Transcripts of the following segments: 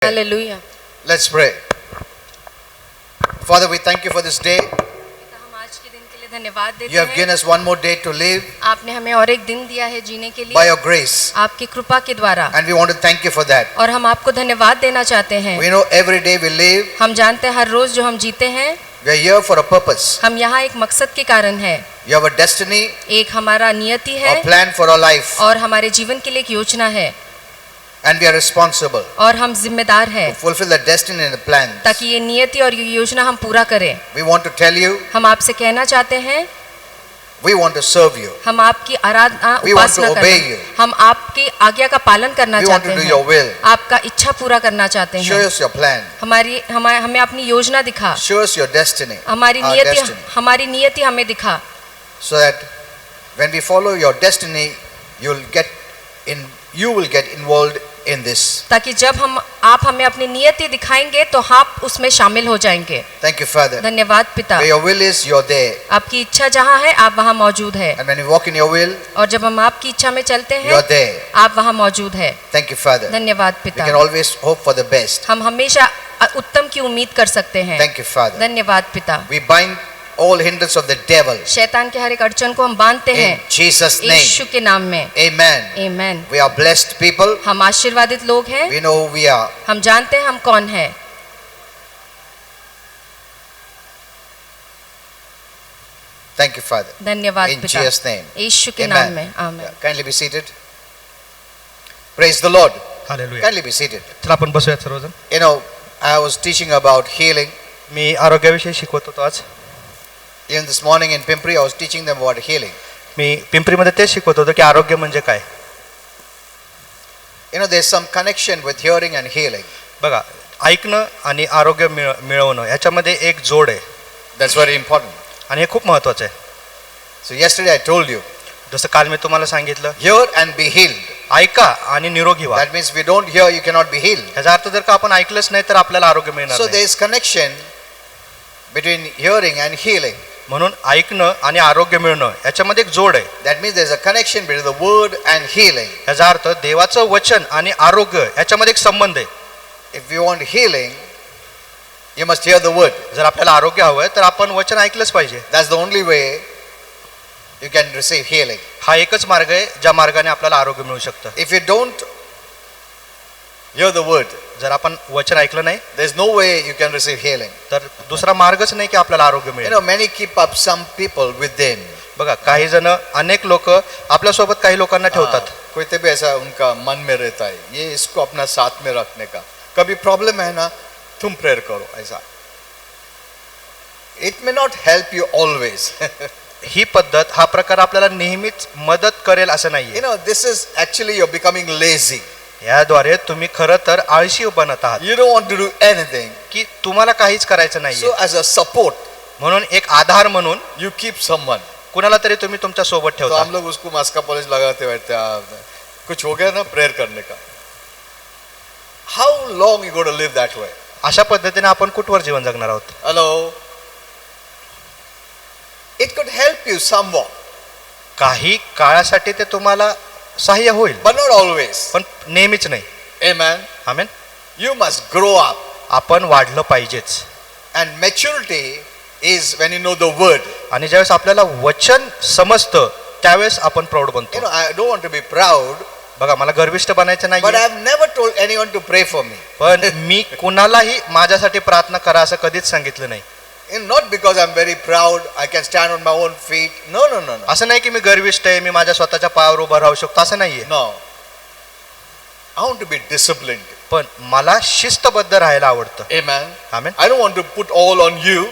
Hallelujah. Let's pray. Father, we thank you for this day. पिता, हम आज के दिन के लिए धन्यवाद देते You have हैं। given us one more day to live आपने हमें और एक दिन दिया है जीने के by लिए your grace, आपकी कृपा के द्वारा, and we want to thank you for that. और हम आपको धन्यवाद देना चाहते हैं। We know every day we live, हम जानते हैं हर रोज जो हम जीते हैं, we are here for a purpose. हम यहाँ एक मकसद के कारण है। You have a destiny, एक हमारा नियति a है plan for our life, और हमारे जीवन के लिए एक योजना है, and we are responsible और हम जिम्मेदार हैं to fulfill the destiny and the plan. ताकि ये नियति और ये योजना हम पूरा करें। We want to tell you, हम आपसे कहना चाहते हैं, we want to serve you. हम आपकी आराधना We want to Upasana obey करें, you. हम आपकी आज्ञा का पालन करना We want चाहते to do your हैं, will. आपका इच्छा पूरा करना चाहते Show हैं। us your plan. हमें अपनी योजना दिखा, Show us your destiny, हमारी our नियति destiny, हमारी नियति हमें दिखा, so that when we follow your destiny, you will get involved in this. ताकि जब आप हमें अपनी नियति दिखाएंगे तो आप उसमें शामिल हो जाएंगे। Thank you, Father. धन्यवाद पिता। Where your will is, you're there. आपकी इच्छा जहाँ है आप वहाँ मौजूद है, And when you walk in your will, और जब हम आपकी इच्छा में चलते हैं you're there. आप वहाँ मौजूद है। Thank you, Father. धन्यवाद We पिता। can always hope for the best. हम हमेशा उत्तम की उम्मीद कर सकते हैं। Thank you, Father. धन्यवाद पिता। We bind all hindrance of the devil शैतान के हर एक अड़चन को हम बांधते in हैं Jesus' name. यीशु के नाम में। Amen. आमीन। We are blessed people. हम आशीर्वादित लोग हैं, We know who we are. हम जानते हैं हम कौन हैं। Thank you, Father. धन्यवाद In पिता, Jesus' name. यीशु के Amen. नाम में आमीन। Yeah, kindly be seated. Praise the Lord. Hallelujah. Kindly be seated. चला आपण बसूयात सर्वजण. You know, I was teaching about healing. मी आरोग्याविषयी शिकवत होतो आज. Even this morning in Pimpri, I was teaching them about healing. मी पिंपरीमध्ये तेच शिकवत होतो की आरोग्य म्हणजे काय. You know, there's some connection with hearing and healing. बघा, ऐकणं आणि आरोग्य मिळवणं याच्यामध्ये एक जोड आहे That's very important. आणि हे खूप महत्त्वाचं आहे. So yesterday I told you, जसं काल मी तुम्हाला सांगितलं, hear and be healed. ऐका आणि निरोगी व्हा. That means if you don't hear, you cannot be healed. याचा अर्थ जर का आपण ऐकलंच नाही तर आपल्याला आरोग्य मिळणार So नाही. there is connection between hearing and healing. म्हणून ऐकणं आणि आरोग्य मिळणं याच्यामध्ये एक जोड आहे. That means there's a connection between the word and healing. याचा अर्थ देवाचं वचन आणि आरोग्य याच्यामध्ये एक संबंध आहे. If you want healing, you must hear the word. जर आपल्याला आरोग्य हवंय तर आपण वचन ऐकलंच पाहिजे. That's the only way you can receive healing. हा एकच मार्ग आहे ज्या मार्गाने आपल्याला आरोग्य मिळू शकतं. If you don't hear the word, जर आपण वचन ऐकलं नाही there's no way you can receive healing. तर दुसरा मार्गच नाही की आपल्याला आरोग्य You मिळेल. know, many keep up some people with them. बघा, काही जण अनेक लोक आपल्या सोबत काही लोकांना ठेवतात. कोई तो भी ऐसा उनका मन में रहता है, ये इसको अपना साथ में रखने का. कभी प्रॉब्लम है ना, तुम प्रेयर करो, ऐसा. It may not help you always. ही पद्धत हा प्रकार आपल्याला नेहमीच मदत करेल असं You नाहीये. know, this is actually you're becoming lazy. याद्वारे तुम्ही खरं तर आळशी बनत आहात You don't want to do anything. की तुम्हाला काहीच करायचं नाहीये. So as a support, म्हणून एक आधार म्हणून you keep someone. कुणाला तरी तुम्ही तुमच्या सोबत तो ठेवता. हम लोग उसको मास्का पॉलिश लगाते बैठते हैं. कुछ हो गया ना प्रेयर करने का. How long you going to live that way? अशा पद्धतीने आपण कुठवर जीवन जगणार आहोत. Hello. It could help you somewhat, काही काळासाठी ते तुम्हाला सहाय्य होईल but not always. पण नेहमीच नाही. Amen. Amen. You must grow up. आपण वाढलं पाहिजेच. And maturity is when you know the word. आणि ज्यावेळेस आपल्याला वचन समजतं त्यावेळेस आपण प्रौढ You बनतो. know, I don't want to be proud, बघा, मला गर्विष्ठ बनायचं but नाही, I've never told anyone to pray for me. पण मी कुणालाही माझ्यासाठी प्रार्थना करा असं कधीच सांगितलं नाही. And not because I'm very proud, I can stand on my own feet. No, no, no, no. असं नाही की मी गर्विष्ठ आहे, मी माझ्या स्वतःच्या पायावर उभं राहू शकतो, असं नाहीये. No. I want to be disciplined. पण मला शिस्तबद्ध राहायला आवडतं. Amen. Amen. I don't want to put all on you.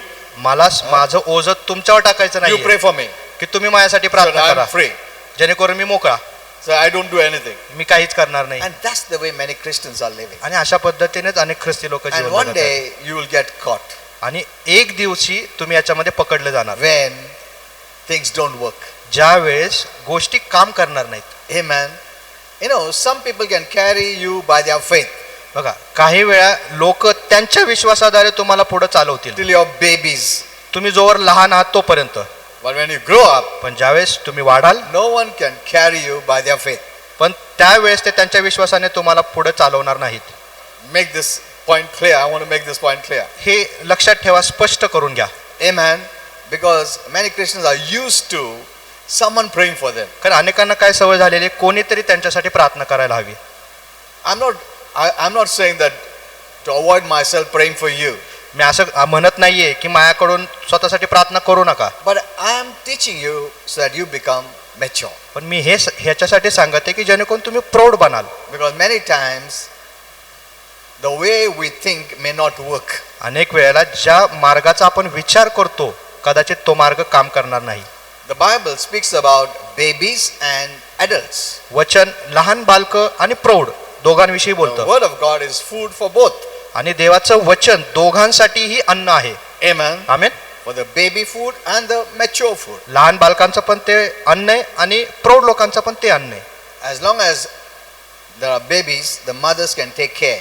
मला माझं ओझं तुमच्यावर टाकायचं You नाही pray for me. की तुम्ही माझ्यासाठी So प्रार्थना I'm करा free. जेणेकरून मी मोकळा, So I don't do anything. मी काहीच करणार नाही. And that's the way many Christians are living. आणि अशा पद्धतीनेच अनेक ख्रिस्ती लोक And जीवन one जगत आहेत. day you will get caught आणि एक दिवशी तुम्ही याच्यामध्ये पकडले जाणार when things don't work. ज्या वेळेस गोष्टी काम करणार नाहीत. Amen. You know, some people can carry you by their faith बघा, काही वेळा लोक त्यांच्या विश्वासाद्वारे तुम्हाला पुढे चालवतील till you're babies. तुम्ही जोवर लहान आहात तोपर्यंत. But when you grow up, पण ज्यावेळेस तुम्ही वाढाल no one can carry you by their faith. पण त्यावेळेस ते त्यांच्या विश्वासाने तुम्हाला पुढे चालवणार नाहीत. make this point clear. I want to make this point clear. हे लक्षात ठेवा, स्पष्ट करून घ्या. Amen. Because many Christians are used to someone praying for them. कारण अनेकांना काय सवय झालेली आहे, कोणीतरी त्यांच्यासाठी प्रार्थना करायला हवी. I'm not saying that to avoid myself praying for you. मी असं म्हणत नाहीये की माझ्याकडून स्वतःसाठी प्रार्थना करू नका, But I am teaching you so that you become mature. पण मी ह्याच्यासाठी सांगते की जेणेकरून तुम्ही प्रौढ बनाल. Because many times the way we think may not work. अनेक वेळेला ज्या मार्गाचा आपण विचार करतो कदाचित तो मार्ग काम करणार नाही. The Bible speaks about babies and adults. वचन लहान बालक आणि प्रौढ दोघांविषयी The बोलतं, word of God is food for both. आणि देवाचं वचन दोघांसाठीही अन्न आहे. Amen. Amen. For the baby food and the mature food. लहान बालकांचं पण ते अन्न आहे आणि प्रौढ लोकांचं पण ते अन्न आहे. As long as there are babies, the mothers can take care.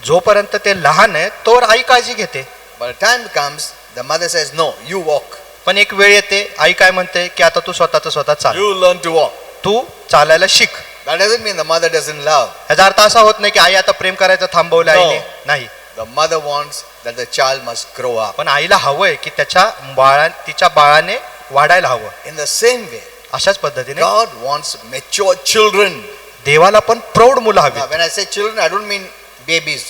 जोपर्यंत ते लहान आहे तोवर आई काळजी घेते. But the time comes, the mother says, "No, you walk. पण एक वेळ येते, आई काय म्हणते की आता तू स्वतः चाल, You learn to walk." तू चालायला शिक. That doesn't mean the mother doesn't love. याचा अर्थ असा होत नाही की आई आता प्रेम करायचं थांबवलं No. आईने, नाही. The mother wants that the child must grow up. पण आईला हवंय की तिच्या बाळाने वाढायला हवं. In the same way, अशाच पद्धतीने God wants mature children. देवाला पण प्रौढ मुलं हवी. Now, when I say children, I don't mean babies.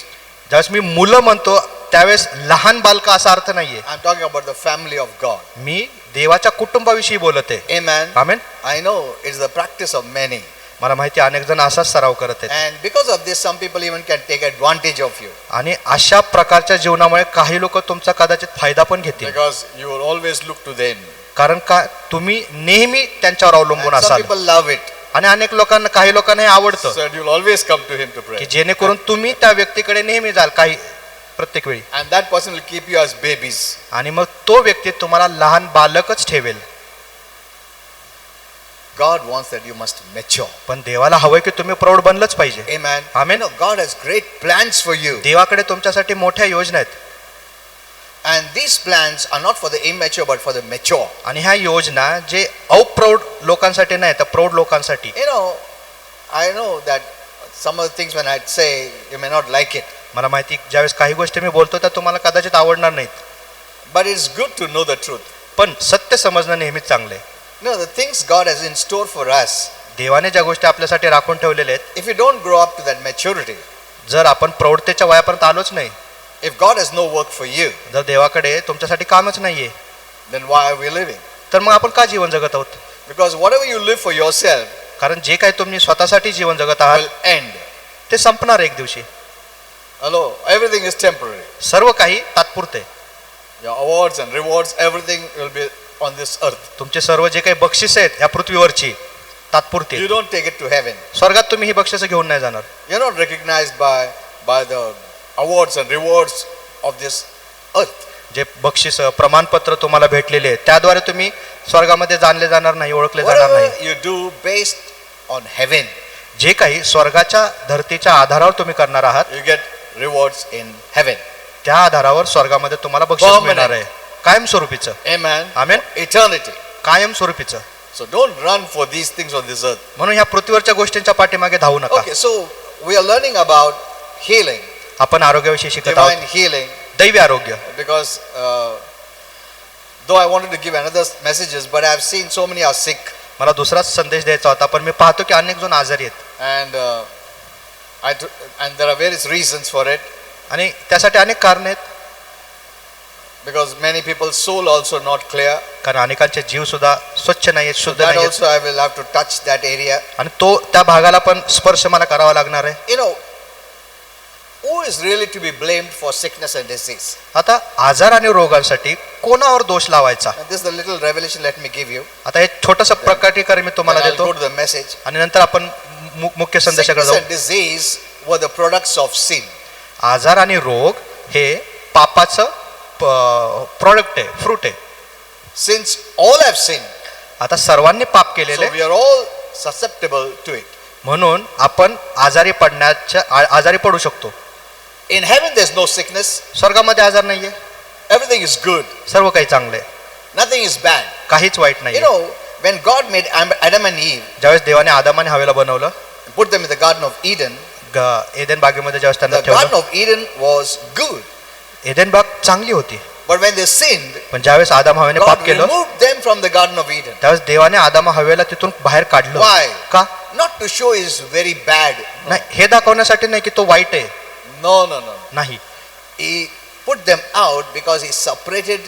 ज्यावेळेस मी मुलं म्हणतो त्यावेळेस लहान बालक असा अर्थ नाहीये. I'm talking about the family of God. मी देवाच्या कुटुंबाविषयी बोलत आहे. Amen. Amen. I know it's the practice of many. मला माहिती अनेक जण असाच सराव करत आहेत, And because of this, some people even can take advantage of you. आणि अशा प्रकारच्या जीवनामुळे काही लोक तुमचा कदाचित फायदा पण घेतील. Because you will always look to them. कारण का तुम्ही नेहमी त्यांच्यावर अवलंबून And some असाल. people love it. आणि अनेक लोकांना, काही लोकांना हे आवडतं So you'll always come to him to की pray. जेणेकरून तुम्ही त्या व्यक्तीकडे नेहमी जाल प्रत्येक वेळी, And that person will keep you as babies. आणि मग तो व्यक्ती तुम्हाला लहान बालकच ठेवेल. God wants that you must mature. पण देवाला हवंय की तुम्ही प्रौढ बनलंच पाहिजे. Amen. Amen. No, God has great plans for you. देवाकडे तुमच्यासाठी मोठ्या योजना आहेत, And these plans are not for the immature but for the mature. आणि ह्या योजना जे अप्रौढ लोकांसाठी नाही तर प्रौढ लोकांसाठी. You know, I know that some of the things when I say you may not like it. मला माहिती ज्यावेळेस काही गोष्टी मी बोलतो त्या तुम्हाला कदाचित आवडणार नाहीत, But it's good to know the truth. पण सत्य समजणं नेहमीच चांगलं आहे. No, the things God has in store for us. देवाने ज्या गोष्टी आपल्यासाठी राखून ठेवलेल्या आहेत, If you don't grow up to that maturity, जर आपण प्रौढतेच्या वयापर्यंत आलोच नाही, if God has no work for you, जर देवाकडे तुमच्यासाठी कामच नाहीये, then why are we living? तर मग आपण का जीवन जगत आहोत? Because whatever you live for yourself कारण जे काही तुम्ही स्वतःसाठी जीवन जगत आहात will end. ते संपणार एक दिवशी. Hello, everything is temporary. सर्व काही तात्पुरते. Your awards and rewards, everything will be on this earth. तुमचे सर्व जे काही बक्षिस आहेत या पृथ्वीवरची तात्पुरती. You don't take it to heaven. स्वर्गात तुम्ही ही बक्षिस घेऊन नाही जाणार. You're not recognized by the awards and rewards of this earth. जे बक्षिस प्रमाणपत्र तुम्हाला भेटलेले आहेत त्याद्वारे तुम्ही स्वर्गामध्ये जाणले जाणार नाही, ओळखले जाणार नाही. Whatever you do based on heaven, जे काही स्वर्गाच्या धरतीच्या आधारावर तुम्ही करणार आहात you get rewards in heaven. त्या आधारावर स्वर्गामध्ये तुम्हाला बक्षीस Permanent. मिळणार आहे, कायमस्वरूपीचं. Amen. Amen. Eternity. कायमस्वरूपीचं. So don't run for these things on this earth. म्हणून ह्या पृथ्वीवरच्या गोष्टींच्या पाठीमागे धावू नका. Okay, so we are learning about healing, आपण आरोग्याविषयी शिकत divine आहोत, healing, दैवी आरोग्य. because though I wanted to give another messages, but I have seen so many are sick, मला दुसराच संदेश द्यायचा होता पण मी पाहतो की अनेक जण आजारी आहेत, and there are various reasons for it. आणि त्यासाठी अनेक कारण आहेत. Because many people's soul also not clear. कारण अनेकांचे जीव सुद्धा स्वच्छ नाहीत, शुद्ध That नाहीत, also I will have to touch that area. आणि तो त्या भागाला पण स्पर्श मला करावा लागणार आहे. You know, who is really to be blamed for sickness and disease? आता आजार आणि रोगांसाठी कोणावर दोष लावायचा? And this is the little revelation let me give you. आता हे छोटंसं प्रकटीकरण मी Then तुम्हाला I'll देतो go to the message. आणि नंतर आपण मुख्य संदेशाकडे Sickness जाऊ. and disease were the products of sin. आजार आणि रोग हे पापाचं प्रॉडक्ट आहे, फ्रूट आहे. Since all have sinned, आता सर्वांनी पाप so केलेले, we are all susceptible to it. म्हणून आपण आजारी पडू शकतो. In heaven there's no sickness. स्वर्गामध्ये आजार नाहीये, Everything is good. सर्व काही चांगले, Nothing is bad. काहीच वाईट You नाहीये. know, when God made Adam and Eve, ज्यावेळेस देवाने आदम आणि हवेला बनवलं, put them in the Garden of Eden, Eden बागेमध्ये ज्यावेळेस त्यांना The Garden ठेवलं, of Eden was good. Eden बाग चांगली होती. But when they sinned, पण ज्यावेळेस आदाम हवेने God पाप केलं, removed them from the Garden of Eden. त्यावेळेस देवाने आदाम हवेला तिथून बाहेर काढलं. Why? का? Not to show is very bad. नाही, हे दाखवण्यासाठी नाही की तो वाईट आहे. No, no, no. नाही, He put them out because he separated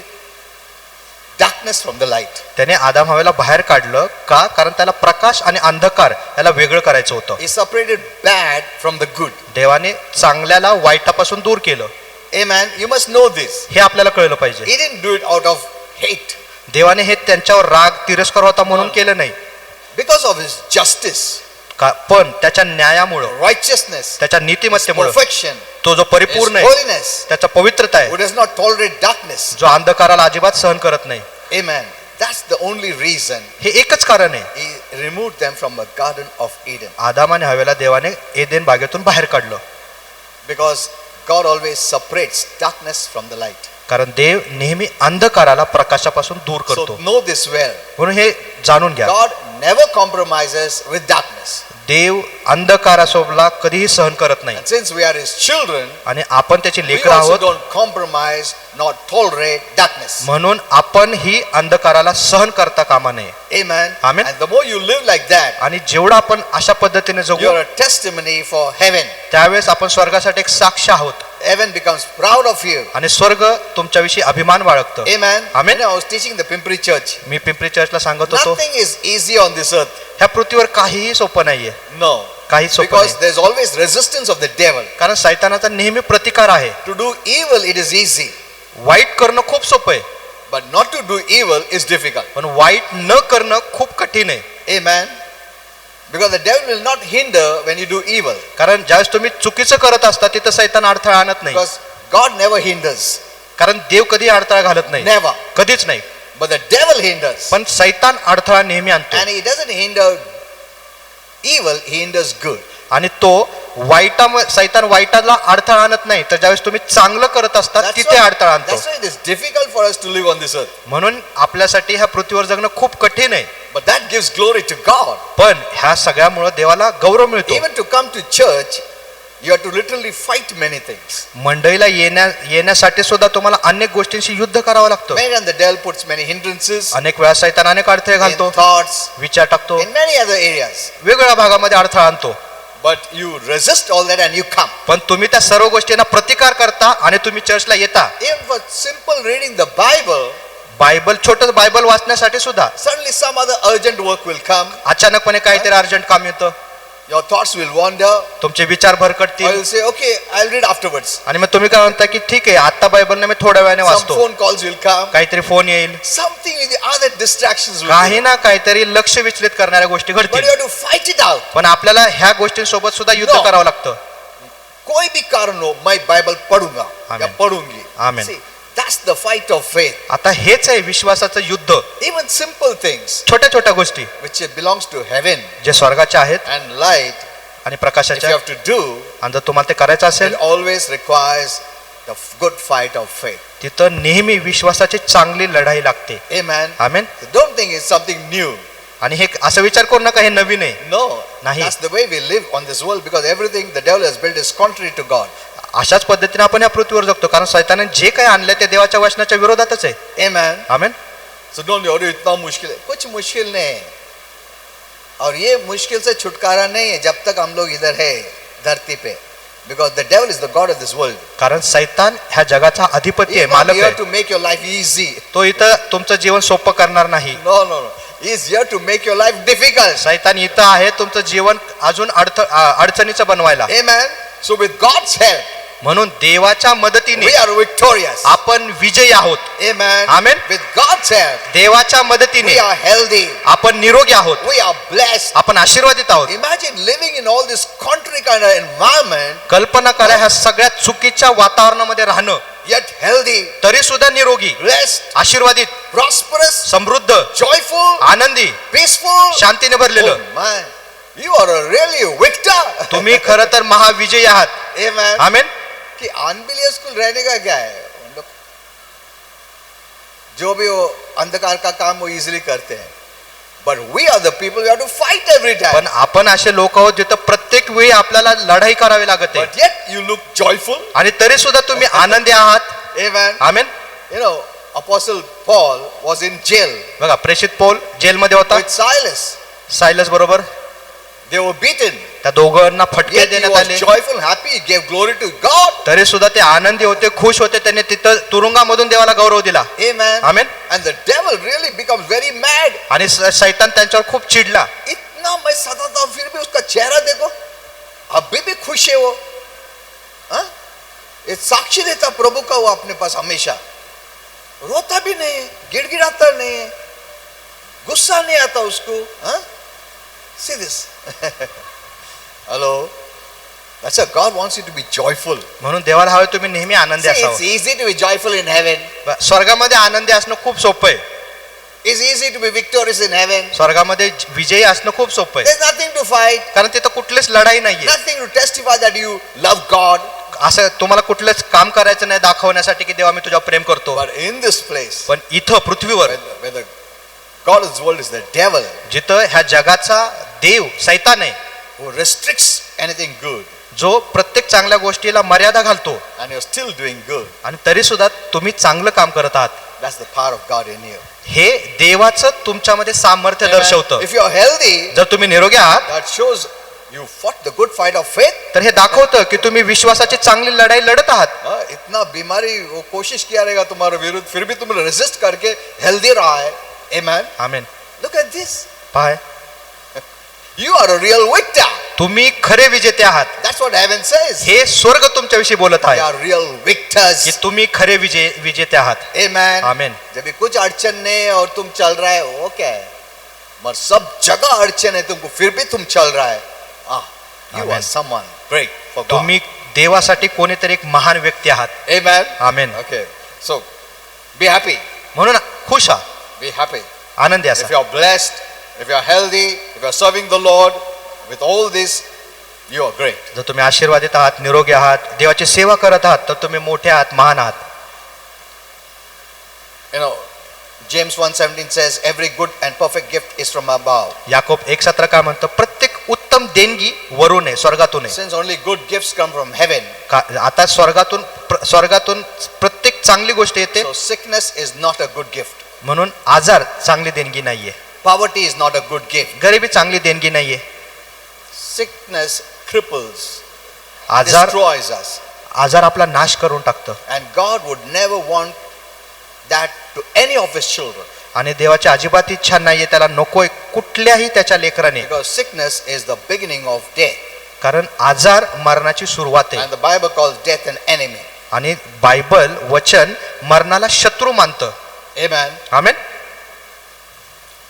darkness from the light. त्याने आदाम हवेला बाहेर काढलं का? कारण त्याला प्रकाश आणि अंधकार याला वेगळं करायचं होतं. He separated bad from the good. देवाने चांगल्याला वाईटापासून दूर केलं. Amen. You must know this. हे आपल्याला कळलं पाहिजे. He didn't do it out of hate. देवाने हे त्यांच्यावर राग तिरस्कार होता म्हणून केलं नाही, Because of his justice, पण त्याच्या न्यायामुळं, righteousness, त्याच्या नीतिमत्तेमुळं, perfection, तो जो his परिपूर्ण आहे, holiness, त्याचा पवित्रता who आहे, does not tolerate darkness. जो अंधकाराला अजिबात सहन करत नाही. Amen. That's the only reason हे एकच कारण आहे. he removed them from the Garden of Eden. आदाम आणि हवेला देवाने एदेन बागेतून बाहेर काढलं. Because God always separates darkness from the light. कारण देव नेहमी अंधकाराला प्रकाशापासून दूर So करतो. know this well. म्हणून हे जाणून घ्या, God never compromises with darkness. देव अंधकारासोबत कधीही सहन करत नाही. And since we are his children, आणि आपण त्याची we लेकरं also आहोत, don't compromise nor tolerate darkness. म्हणून आपण ही अंधकाराला सहन करता कामा नये. Amen. Amen. And the more you live like that, आणि जेवढं आपण अशा पद्धतीने जगू, you're a testimony for heaven. त्यावेळेस आपण स्वर्गासाठी एक साक्ष आहोत Heaven becomes proud of you. आणि स्वर्ग तुमच्याविषयी अभिमान बाळगतं. Amen. Amen. You know, I was teaching the Pimpri church. मी पिंपरी चर्चला सांगत होतो, Nothing is easy on this earth. ह्या पृथ्वीवर काहीही सोपं नाहीये, No. काहीच सोपं Because नाही. there's always resistance of the devil. कारण सैतानाचा नेहमी प्रतिकार आहे. To do evil, it is easy. वाईट करणं खूप सोपं आहे, But not to do evil is difficult. पण वाईट न करणं खूप कठीण आहे. Amen. Because the devil will not hinder when you do evil. कारण ज्यावेळेस तुम्ही चुकीचं करत असता तिथं सैतान अडथळा आणत नाही. Because God never hinders. कारण देव कधी अडथळा घालत नाही, Never. कधीच नाही. But the devil hinders. पण सैतान अडथळा नेहमी आणतो. And he doesn't hinder evil, he hinders good. आणि तो सैतान वाईटाला अडथळा आणत नाही, तर ज्यावेळेस तुम्ही चांगलं करत असता तिथे अडथळा आणतो. That's why it is difficult for us to live on this earth. म्हणून आपल्यासाठी ह्या पृथ्वीवर जगणं खूप कठीण आहे. But that gives glory to God. पण ह्या सगळ्यामुळे देवाला गौरव मिळतो. Even to come to church, you have to literally fight many things. मंडईला येण्यासाठी सुद्धा तुम्हाला अनेक गोष्टींशी युद्ध करावं लागतं. Many and the devil puts many hindrances अनेक वेळा सैतान अनेक अडथळे in घालतो, thoughts, विचार टाकतो, in many other areas. वेगवेगळ्या भागामध्ये अडथळा आणतो. But you resist all that and you come. पण तुम्ही त्या सर्व गोष्टींना प्रतिकार करता आणि तुम्ही चर्चला येता. Even for simple reading the Bible, Bible, छोटं बायबल वाचण्यासाठी सुद्धा suddenly some other urgent work will come. अचानकपणे काहीतरी अर्जंट काम येतं, Your thoughts will wander. तुमचे विचार Or भरकटतील you'll say, okay, I'll read afterwards. आणि मग तुम्ही काय म्हणता की ठीक आहे, आता बायबल मी थोड्या वेळाने Some वाचतो. phone calls will come. काहीतरी फोन येईल, Something with the other distractions will काही come. ना काहीतरी लक्ष विचलित करणाऱ्या गोष्टी But घडतील. you have to fight it out. पण आपल्याला ह्या गोष्टींसोबत सुद्धा युद्ध No. करावं लागतं. कोई भी कारण हो, मैं बाइबल पढ़ूंगा या Amen. पढ़ूंगी. Amen. See, that's the fight of faith. आता हेच आहे विश्वासाचं युद्ध. Even simple things छोट्या छोट्या गोष्टी which belongs to heaven जे स्वर्गाच्या आहेत and light, आणि if प्रकाशाच्या, you have to do, आणि जर तुम्हाला ते करायचं it असेल, always requires the good fight of faith. तिथं नेहमी विश्वासाची चांगली लढाई लागते. Amen. Amen. So don't think it's something new. आणि हे असं विचार करू नका हे नवीन आहे. No, Nahi. that's the way we live on this world because everything the devil has built is contrary to God. अशाच पद्धतीने आपण या पृथ्वीवर जगतो, कारण सैताने जे काही आणलं ते देवाच्या वचनाच्या विरोधातच आहे. Amen. Amen. So don't be, अरे इतना मुश्किल है. कुछ मुश्किल नहीं है. और ये मुश्किल से छुटकारा नहीं है जब तक हम लोग इधर है धरती पे. Because the devil is the god of this world. कारण सैतान ह्या जगाचा अधिपती He आहे, is not मालक here आहे. to make your life easy. तो इथं तुमचं जीवन सोपं करणार नाही. No, no, no. He is here to make your life difficult. सैतान इथं आहे तुमचं जीवन अजून अडचणीचं बनवायला. Amen. So with God's help, म्हणून देवाच्या मदतीने we are victorious. आपण विजयी आहोत. Amen. Amen. With God's help, देवाच्या मदतीने we are healthy. आपण निरोगी आहोत, We are blessed. आपण आशीर्वादित आहोत. Imagine living in all this contrary kind of environment, कल्पना करा ह्या सगळ्यात चुकीच्या वातावरणामध्ये राहणं, yet healthy, तरी सुद्धा निरोगी, blessed, आशीर्वादित, prosperous, समृद्ध, joyful, आनंदी, peaceful. शांतीने Oh भरलेलं. my, you are a really victor. तुम्ही खरं तर महाविजयी आहात. Amen. आमेन. कि अनबिलीवर्स को रहने का क्या है, उन लोग जो भी वो अंधकार का काम वो इजीली करते हैं. But we are the people who have to fight every time. पण आपण असे लोक आहोत जिथं प्रत्येक वेळी आपल्याला लढाई करावी लागत आहे. But yet you look joyful. आणि तरी सुद्धा तुम्ही आनंदी आहात. Amen. Amen. You know, Apostle Paul was in jail बघा प्रेषित पौल जेलमध्ये होता with Silas. सायलस बरोबर. They were beaten. त्या दोघांना फटके Yet he देण्यात was आले. joyful, happy. He gave glory to God. तरी सुद्धा ते आनंदी होते, खुश होते. त्यांनी तिथं तुरुंगामधून देवाला गौरव दिला. Amen. Amen. And the devil really becomes very mad. आणि शैतान त्यांच्यावर खूप चिडला. इतना मैं सताता हूं, फिर भी उसका चेहरा देखो, अभी भी खुश है वो. हाँ? ये साक्षी देता प्रभु का वो अपने पास हमेशा. रोता भी नहीं है, गिड़गिड़ाता नहीं है, गुस्सा नहीं आता उसको. हाँ? See this. Hello. That's why God wants you to be joyful. म्हणून देवाला हवे तुम्ही नेहमी आनंदी See, it's असावं. easy to be joyful in heaven. स्वर्गामध्ये आनंदी असणं खूप सोपं आहे. It's easy to be victorious in heaven. स्वर्गामध्ये विजयी असणं खूप सोपं आहे. There's nothing to fight, कारण तिथं कुठलीच लढाई नाहीये. nothing to testify that you love God. असं तुम्हाला कुठलंच काम करायचं नाही दाखवण्यासाठी की देवा मी तुझ्यावर प्रेम करतो. But in this place, पण इथं पृथ्वीवर where the God of this world is the devil, जिथं ह्या जगाचा देव सैतान आहे, who restricts anything good, जो प्रत्येक चांगल्या गोष्टीला मर्यादा घालतो and you're still doing good. आणि तरी सुद्धा तुम्ही चांगलं काम करत आहात. That's the power of God in you. हे देवाचं तुमच्यामध्ये सामर्थ्य दर्शवतं. If you're healthy, जर तुम्ही निरोगी आहात that shows you fought the good fight of faith. तर हे दाखवतं की तुम्ही विश्वासाची चांगली लढाई लढत आहात. इतना बीमारी वो कोशिश किया रहेगा तुम्हारे विरुद्ध, फिर भी तुमने रेजिस्ट करके हेल्दी रहा है. Amen. Amen. Look at this. पाय You are a real victor. तुम्ही खरे विजेते आहात. That's what heaven says. हे स्वर्ग तुमच्याविषयी बोलत You आहे are real victors. की तुम्ही खरे विजेते आहात. Amen. आमेन. जब भी कुछ अड़चन नहीं और तुम चल रहा है, वो क्या है? मगर सब जगह अड़चन है तुमको, फिर भी तुम चल रहा है. You Amen. are someone great for God. तुम्ही देवासाठी कोणीतरी एक महान व्यक्ती आहात. Amen. Amen. Okay. So be happy. म्हणून खुश आहात, Be happy. आनंदी If असा. you are blessed, if you are healthy, if you are serving the Lord, with all this, you are great. जर तुम्ही आशीर्वादित आहात, निरोगी आहात, देवाची सेवा करत आहात, तर तुम्ही मोठे आहात, महान आहात. You know, James 1:17 says, every good and perfect gift is from above. Yakob 1:17 काय म्हणतं? प्रत्येक उत्तम देणगी वरून आहे, स्वर्गातून आहे. Since only good gifts come from heaven, आता स्वर्गातून प्रत्येक चांगली गोष्ट येते. so sickness is not a good gift. म्हणून आजार चांगली देणगी नाहीये, Poverty is not a good gift. गरिबी चांगली देणगी नाहीये. Sickness cripples, आजार destroys us. आजार आपला नाश करून टाकतं. And God would never want that to any of his children. आणि देवाची अजिबात इच्छा नाहीये, त्याला नकोय कुठल्याही त्याच्या लेकराने. Because sickness is the beginning of death. कारण आजार मरणाची सुरुवात आहे. And the Bible calls death an enemy. आणि बायबल वचन मरणाला शत्रू मानतं. Amen. Amen.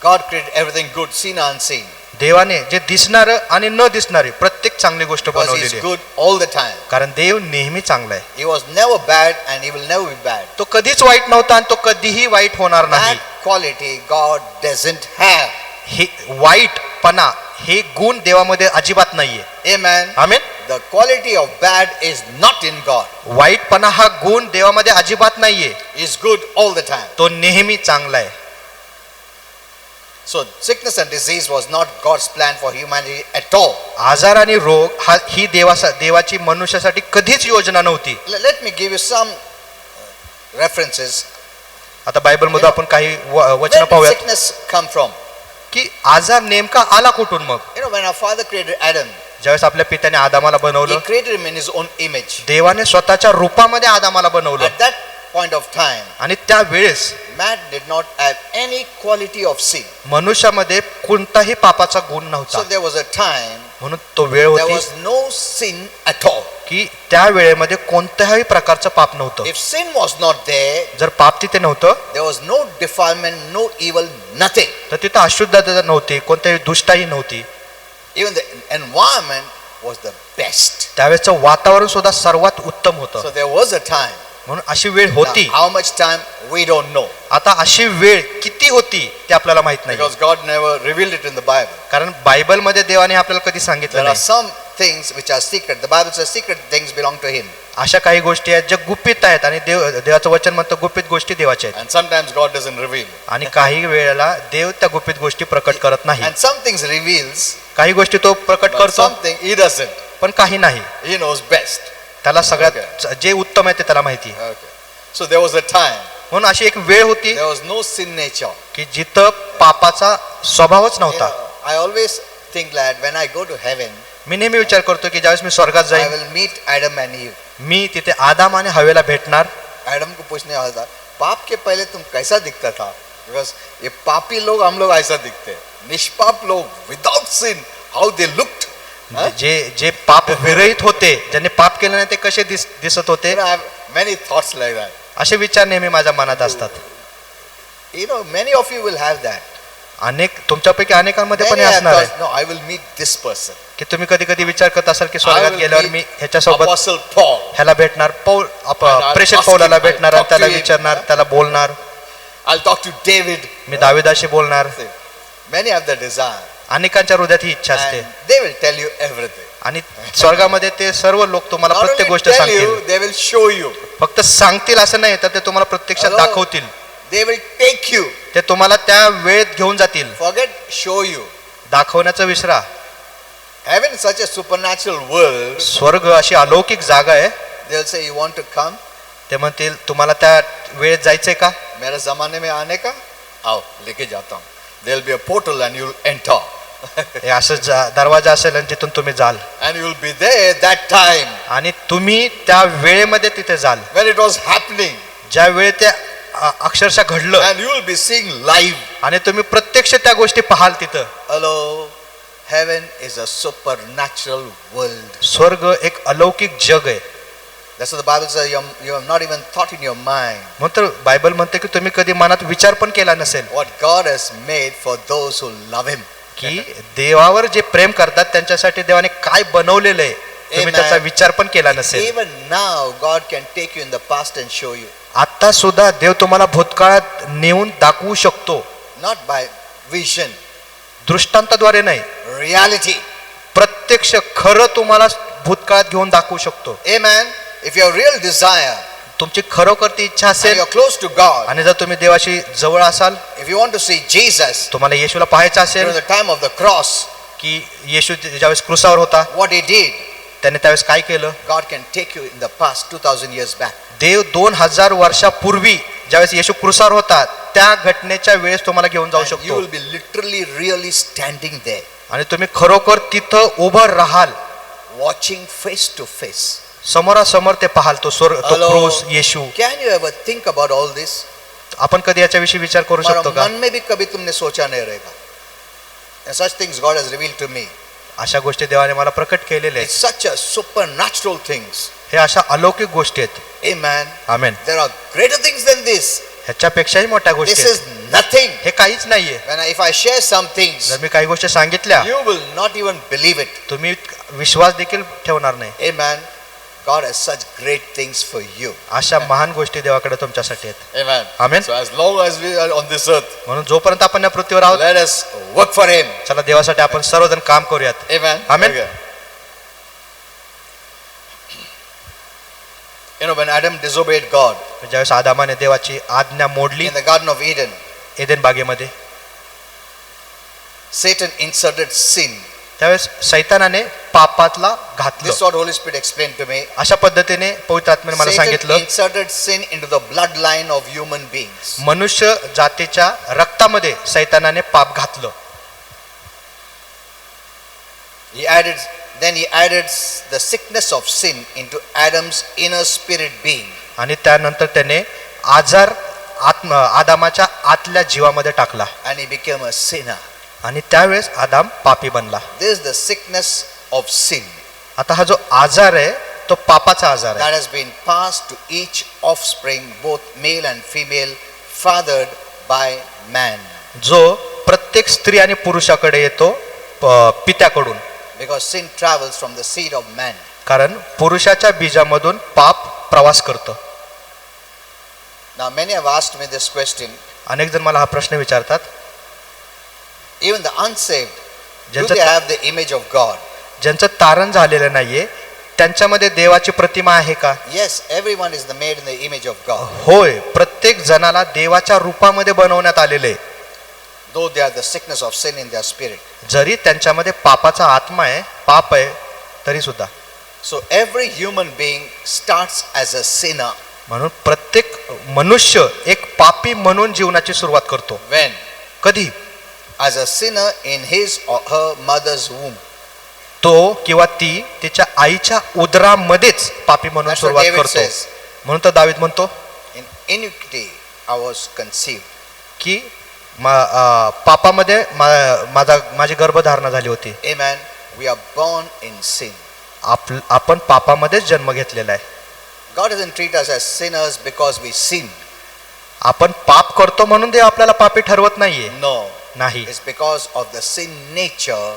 God created everything good, seen and unseen. देवाने जे दिसणार आणि न दिसणारी प्रत्येक चांगली गोष्ट Because he बनवलेली is आहे. good all the time. कारण देव नेहमी चांगला आहे. He was never bad and he will never be bad. तो कधीच वाईट नव्हता आणि तो कधीही वाईट होणार नाही. That quality God doesn't have. हे वाईटपणा हे गुण देवामध्ये अजिबात नाहीये. Amen. Amen. The quality of bad is not in God. वाईटपणा हा गुण देवामध्ये अजिबात नाहीये. He is good all the time. तो नेहमी चांगला आहे. So sickness and disease was not God's plan for humanity at all. आजार आणि रोग ही देवाची मनुष्यासाठी कधीच योजना नव्हती. Let me give you some references. आता बायबल मध्ये आपण काही वचन Where did पाहूयात sickness come from? की आजार नेमका आला कुठून. मग You know, when our Father created Adam, ज्यावेळेस आपल्या पित्याने आदामाला He बनवलं, created him in His own image. देवाने स्वतःच्या रूपामध्ये आदामाला बनवलं. At that point of time, आणि त्यावेळेस man did not have any quality of sin. मनुष्यामध्ये कोणताही पापाचा गुण So नव्हता. there was a time म्हणून तो वेळ there होती was no sin at all. की त्या वेळेमध्ये कोणत्याही प्रकारचं पाप नव्हतं. If sin was not there, जर पाप तिथे नव्हतं there was no defilement, no evil, nothing. तर तिथं अशुद्धता नव्हती, कोणत्याही दुष्टाई नव्हती. Even the environment was the best. त्यावेळेचं वातावरण सुद्धा सर्वात उत्तम होतं. So there was a time. म्हणून अशी वेळ Now, होती. how much time we don't know, आता अशी वेळ किती होती ते आपल्याला माहित नाही. because God never revealed it in the Bible. कारण बायबलमध्ये देवाने आपल्याला कधी सांगितलं There are नाही. some things which are secret. The Bible says secret things belong to Him. अशा काही गोष्टी आहेत ज्या गुपित आहेत आणि देवाचं वचन म्हणतं गुपित गोष्टी देवाच्या आहेत. And sometimes God doesn't reveal. आणि काही वेळेला देव त्या गुपित गोष्टी प्रकट करत नाही. And some things reveals, काही गोष्टी तो प्रकट but करतो something He doesn't. पण काही नाही. He knows best. त्याला सगळ्यात जे उत्तम आहे ते त्याला माहिती आहे. Okay. So there was a time, म्हणून अशी एक वेळ होती there was no sin nature. की जिथं पापाचा स्वभावच You नव्हता. know, I always think that when I go to heaven, मी नेहमी विचार करतो की ज्यावेळेस मी स्वर्गात I जाईन will meet Adam and Eve. मी तिथे आदाम आणि हवेला भेटणार. एडम को पूछने वाला था, पाप के पहले तुम कैसा दिखता था? बिकॉज ये पापी लोग, हम लोग ऐसा दिखते हैं. निष्पाप लोग, without sin, how they looked. जे जे पाप विरहित होते, ज्यांनी पाप केलं नाही ते कसे दिसत होते. I have many thoughts like that. असे विचार नेहमी माझ्या मनात असतात. You know, many of you will have that. अनेक तुमच्यापैकी अनेकांमध्ये पण Many हे have असणार आहे thought, no, I will meet this person. की तुम्ही कधी कधी विचार करत असाल की I स्वर्गात will गेल्यावर meet मी ह्याच्यासोबत Apostle Paul. ह्याला भेटणार, I'll प्रेषक ask पौलाला him, भेटणार I'll आणि त्याला talk to him. विचारणार, त्याला बोलणार. I'll talk to David. मी दाविदाशी बोलणार. See, many have the desire. अनेकांच्या हृदयात ही इच्छा असते And they will tell you everything. आणि स्वर्गामध्ये ते सर्व लोक तुम्हाला Not प्रत्येक only गोष्ट tell सांगतील. you, they will show you. फक्त सांगतील असं नाही तर ते तुम्हाला प्रत्यक्षात Hello. दाखवतील. They will take you. ते तुम्हाला त्या वेळेत घेऊन जातील. Forget show you. दाखवण्याचं विसरा. Heaven is such a supernatural world. स्वर्ग अशी अलौकिक जागा आहे. They'll say, you want to come? ते म्हणतील तुम्हाला त्या वेळेत जायचंय का? मेरे जमाने में आने का? आओ, लेके जाता हूँ. There'll be a portal and you'll enter. हे असं दरवाजा असेल आणि तिथून तुम्ही जाल And you'll be there that time. आणि तुम्ही त्या वेळेमध्ये तिथे जाल When it was happening. ज्या वेळी ते अक्षरशः घडलं And you'll be seeing live. आणि तुम्ही प्रत्यक्ष त्या गोष्टी पाहाल तिथं. Hello. Heaven is a supernatural world. स्वर्ग एक अलौकिक जग आहे. That's what the Bible says. You have not even thought in your mind म्हणतो बायबल म्हणते की तुम्ही कधी मनात विचार पण केला नसेल what God has made for those who love Him. की देवावर जे प्रेम करतात त्यांच्यासाठी देवाने काय बनवलेलं आहे तुम्ही Amen. त्याचा विचार पण केला नसेल. Even now, God can take you in the past and show you. आता सुद्धा देव तुम्हाला भूतकाळात नेऊन दाखवू शकतो. Not by vision, दृष्टांताद्वारे नाही, reality. प्रत्यक्ष खरं तुम्हाला भूतकाळात घेऊन दाखवू शकतो. Amen. If you have real desire तुमची खरोखर ती इच्छा and असेल you're close to God, आणि जर तुम्ही देवाशी जवळ असाल, if you want to see Jesus तुम्हाला येशूला पाहायचं during असेल the time of the cross, की येशू ज्यावेळेस क्रुसावर होता what He did, त्याने त्यावेळेस काय केलं. God can take you in the past 2000 years back. देव 2000 वर्षापूर्वी ज्यावेळेस येशू क्रुसावर होता त्या घटनेच्या वेळेस तुम्हाला घेऊन जाऊ And you शकतो will be literally, really standing there, आणि तुम्ही खरोखर तिथं उभं राहाल, watching face to face. समोरासमोर ते पाहाल तो Hello. क्रूस येशू. Can you ever think about all this? आपण कधी याच्याविषयी विचार करू शकतो हमारा का? मन में भी कभी तुमने सोचा नहीं रहेगा. And such things God has revealed to me. अशा गोष्टी देवाने मला प्रकट केलेल्या It's आहेत. such a supernatural things. हे अशा अलौकिक गोष्टी आहेत. Amen. Amen. There are greater things than this. ह्याच्यापेक्षाही मोठ्या गोष्टी This आहेत. is nothing. हे काहीच नाहीये. If I share some things, जर मी काही गोष्टी सांगितल्या you will not even believe it. तुम्ही विश्वास देखील ठेवणार नाही. Amen. God has such great things for you. अशा महान गोष्टी देवाकडे तुमच्यासाठी आहेत. Amen. Amen. So as long as we are on this earth, म्हणून जोपर्यंत आपण या पृथ्वीवर आहोत, let us work for Him. चला देवासाठी आपण सर्वजण काम करूयात. Amen. Amen. Okay. You know, when Adam disobeyed God ज्यावेळेस आदामाने देवाची आज्ञा मोडली in the Garden of Eden, Eden बागेमध्ये, Satan inserted sin. त्यावेळेस सैतानाने पापातला This घातलं. is what Holy Spirit explained to me. अशा पद्धतीने पवित्र आत्म्याने मला Satan सांगितलं inserted sin into the bloodline of human beings. मनुष्य जातीच्या रक्तामध्ये सैतानाने पाप घातलं. Then he added the sickness of sin into Adam's inner spirit being. आणि त्यानंतर त्याने आजार आदामाच्या आतल्या जीवामध्ये टाकला And he became a sinner. आणि त्यावेळेस आदाम पापी बनला. This is the sickness of sin आता हा जो आजार आहे तो पापाचा आजार आहे. that has been passed to each offspring, both male and female, fathered by man. जो प्रत्येक स्त्री आणि पुरुषाकडे येतो पित्याकडून. Because sin travels from the seed of man. कारण पुरुषाच्या बीजामधून पाप प्रवास करतो. Now many have asked me this question. अनेक जण मला हा प्रश्न विचारतात, Even the unsaved, do ज्यांचं- they have the image of God? ज्यांचं तारण झालेलं नाहीये त्यांच्यामध्ये देवाची प्रतिमा आहे का? Yes, everyone is made in the image of God. होय, प्रत्येक जणाला देवाच्या रूपामध्ये बनवण्यात आलेले, Though they are the sickness of sin in their spirit. जरी त्यांच्यामध्ये पापाचा आत्मा आहे, पाप आहे तरी सुद्धा. So every human being starts as a sinner. म्हणून प्रत्येक मनुष्य एक पापी म्हणून जीवनाची सुरुवात करतो. When? कधी? As a sinner in his or her mother's womb. तो किंवा ती तिच्या आईच्या उदरामध्येच पापी म्हणून That's what सुरुवात David करतो. says. म्हणून तर दावीद म्हणतो In iniquity I was conceived. की पापामध्ये माझी गर्भधारणा झाली होती. Amen. We are born in sin. आपण पापामध्येच जन्म घेतलेला आहे. God doesn't treat us as sinners because we sin. आपण पाप करतो म्हणून देव आपल्याला पापी ठरवत नाहीये. No. नाही, It's because of the sin nature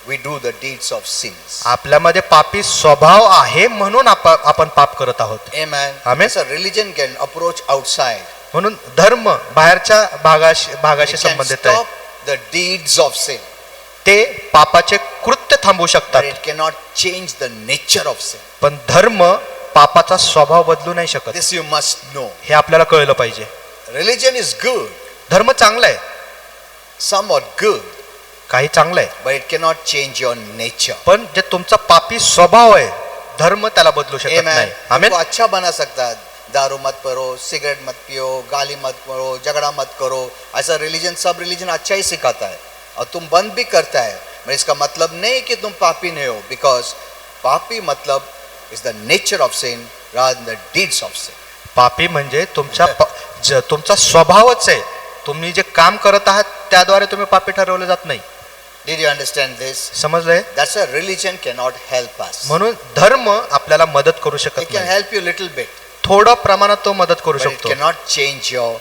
we do the deeds of sins. आपल्यामध्ये पापी स्वभाव आहे म्हणून आपण पाप करत आहोत. Amen. Amen. So religion can approach outside. म्हणून धर्म बाहेरच्या भागाशी It can संबंधित आहे. stop the deeds of sin, ते पापाचे कृत्य थांबवू but शकतात, it cannot change the nature of sin. पण धर्म पापाचा स्वभाव बदलू नाही शकत. This you must know. हे आपल्याला कळलं पाहिजे. Religion is good, धर्म चांगला आहे, somewhat good, काही चांगलं आहे, but it cannot change your nature. पण जे तुमचा पापी स्वभाव आहे धर्म त्याला बदलू शकत Amen. नाही. आमेन. तुमको अच्छा बना सकता है. दारू मत करो, सिगरेट मत पियो, गाली मत करो, झगड़ा मत करो. ऐसा रिलीजन, सब रिलीजन अच्छा ही सिखाता है और तुम बंद भी करता है. पर इसका मतलब नहीं कि तुम पापी नहीं हो, बिकॉज पापी मतलब is the nature of sin rather than the deeds of sin. पापी म्हणजे तुमचा स्वभावच आहे. तुम्ही जे काम करत आहात त्याद्वारे तुम्ही पापी ठरवले जात नाही. Did you understand this? समजलंय? That's why religion cannot help us. म्हणून धर्म आपल्याला मदत करू It शकत can नाही. help you little bit, थोडं प्रमाणात तो मदत करू but it शकतो, cannot change your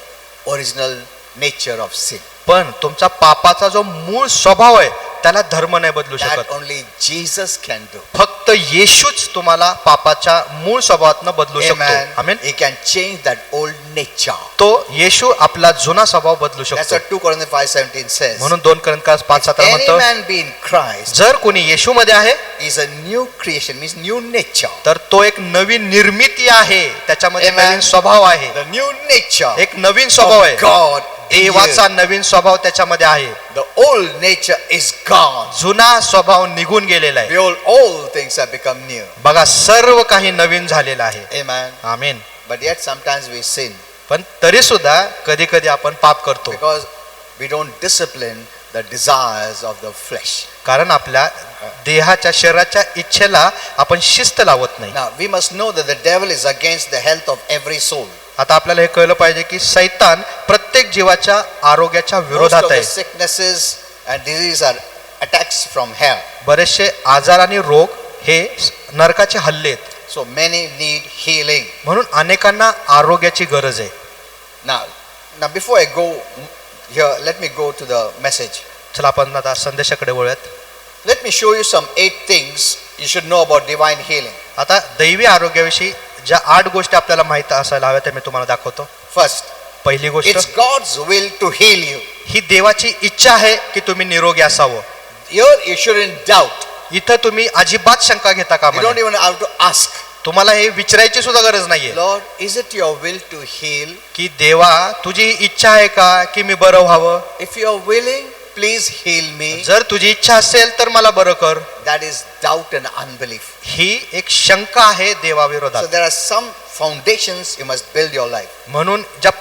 original nature of sin. पण तुमचा पापाचा जो मूळ स्वभाव आहे त्याला धर्म नाही बदलू That शकत. only Jesus can do. फक्त येशूच तुम्हाला पापाच्या मूळ स्वभावातनं बदलू शकतो. Amen. Amen. He can change that old nature. तो येशू आपला जुना स्वभाव बदलू That's शकतो. what 2 Corinthians 5:17 says. म्हणून 2 Corinthians 5:17 Any म्हणतो, man be in Christ जर कोणी येशूमध्ये आहे is a new creation, means new nature. तर तो एक नवीन निर्मिती आहे, त्याच्यामध्ये Amen. नवीन स्वभाव आहे, The new nature एक नवीन स्वभाव of आहे. God in you. देवाचा नवीन स्वभाव त्याच्यामध्ये आहे. The old nature is gone. जुना स्वभाव निघून गेलेला आहे. Behold, all things have become new. बघा सर्व काही नवीन झालेलं आहे. Amen. Amen. But yet sometimes we sin पण तरी सुद्धा कधी कधी आपण पाप करतो, because we don't discipline the desires of the flesh. कारण आपल्या देहाच्या शरीराच्या इच्छेला आपण शिस्त लावत नाही. Now we must know that the devil is against the health of every soul. आता आपल्याला हे कळलं पाहिजे की सैतान प्रत्येक जीवाच्या आरोग्याच्या Most विरोधात of the आहे. sicknesses and diseases are attacks from hell. बरेचसे आजार आणि रोग हे नरकाचे हल्ले आहेत. So many need healing. म्हणून अनेकांना आरोग्याची गरज आहे. Now before I go here, let me go to the message. चला आपण आता संदेशाकडे वळूयात. Let me show you some 8 things you should know about divine healing. आता दैवी आरोग्याविषयी ज्या 8 गोष्टी आपल्याला माहित असायला हव्या त्या मी तुम्हाला दाखवतो. First, पहिली गोष्ट, it's God's will to heal you. ही देवाची इच्छा आहे की तुम्ही निरोगी असावं. Here you shouldn't doubt. इथं तुम्ही अजिबात शंका घेता You कामा don't नये. even have to ask, तुम्हाला हे विचारायची सुद्धा गरज नाहीये Lord, is it your will to heal? की देवा तुझी इच्छा आहे का की मी बरं व्हावं. If you are willing, please heal me. जर तुझी इच्छा असेल तर मला बरं कर. That is doubt and unbelief. ही एक शंका आहे So देवाविरोधात. there are some foundations you must build your life. म्हणून ज्या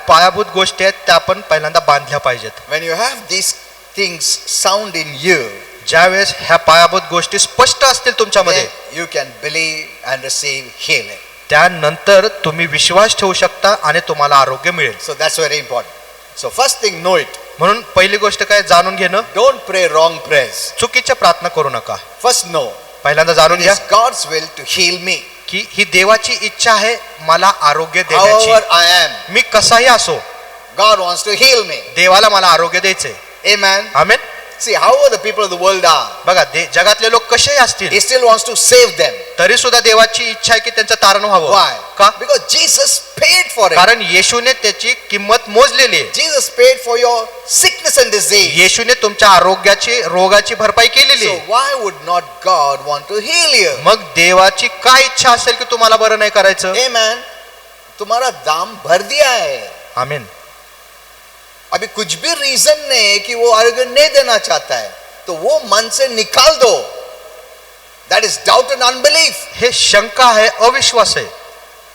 पायाभूत गोष्टी आहेत त्या आपण पहिल्यांदा बांधल्या पाहिजेत. When you have these things sound in you, ज्यावेळेस ह्या पायाभूत गोष्टी स्पष्ट असतील तुमच्यामध्ये, then you can believe and receive healing. त्यानंतर तुम्ही विश्वास ठेवू शकता आणि तुम्हाला आरोग्य मिळेल. So that's very important. So first thing, know it. म्हणून पहिली गोष्ट काय, जाणून घेणं. Don't pray wrong prayers. चुकीच्या प्रार्थना करू नका. First know, पहिल्यांदा जाणून it घ्या is God's will to heal me. की ही देवाची इच्छा आहे मला आरोग्य However देण्याची. I am, मी कसाही असो God wants to heal me. देवाला मला आरोग्य द्यायचंय. Amen. Amen. See, however the people of the world are, बघा जगातले लोक कसेही असतील he still wants to save them. तरी सुद्धा देवाची इच्छा आहे की त्यांचं तारण व्हावं. Why? का? Because Jesus paid for it. कारण येशूने त्याची किंमत मोजलेली आहे. Jesus paid for your sickness and disease. येशूने तुमच्या रोगाची भरपाई केलेली So आहे. why would not God want to heal you? मग देवाची काय इच्छा असेल की तुम्हाला बरं नाही करायचं? Amen. तुम्हारा दाम भर दिया है. आमीन. अभी कुछ भी रीजन नहीं कि वो अर्घन नहीं देना चाहता है, तो वो मन से निकाल दो. That is doubt and unbelief. हे शंका आहे, अविश्वास आहे.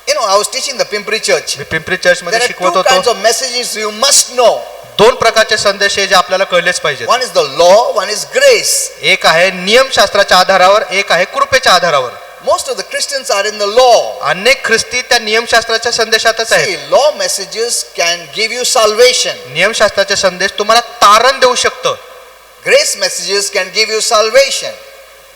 You know, I was teaching the Pimpri church. Me Pimpri church There मध्ये are शिकवत two kinds होतो. of messages you must know. दोन प्रकारचे संदेश आहे जे आपल्याला कळलेच पाहिजेत. One is the law, one is grace. एक आहे नियमशास्त्राच्या आधारावर, एक आहे कृपेच्या आधारावर. Most of the Christians are in the law. अनेक ख्रिस्ती त्या नियमशास्त्राच्या संदेशातच See, आहेत. law messages can give you salvation. नियमशास्त्राचे संदेश तुम्हाला तारण देऊ शकतं. Grace messages can give you salvation.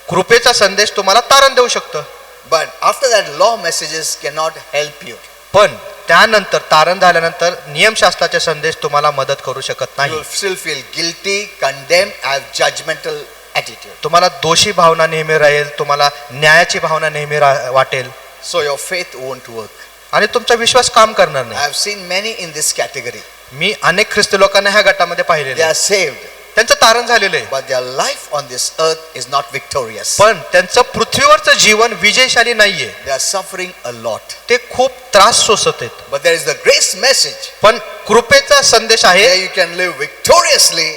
कृपेचा संदेश तुम्हाला तारण देऊ शकतं. But after that, law messages cannot help you. पण त्यानंतर तारण झाल्यानंतर नियमशास्त्राचे संदेश तुम्हाला मदत करू शकत You नाही. will still feel guilty, condemned, have judgmental attitude. तुम्हाला दोषी भावना नेहमी राहील, तुम्हाला न्यायाची भावना नेहमी वाटेल So your faith won't work. आणि तुमचा विश्वास काम करणार I नाही. have seen many in this category. मी अनेक ख्रिस्ती लोकांना ह्या गटामध्ये They पाहिलेले are saved, त्यांचं तारण झालेलं आहे, but their life on this earth is not victorious. पण त्यांचं पृथ्वीवरचं जीवन विजयशाली नाहीये. They are suffering a lot. ते खूप त्रास सोसत आहेत. But there is the grace message. पण कृपेचा संदेश आहे, There you can live victoriously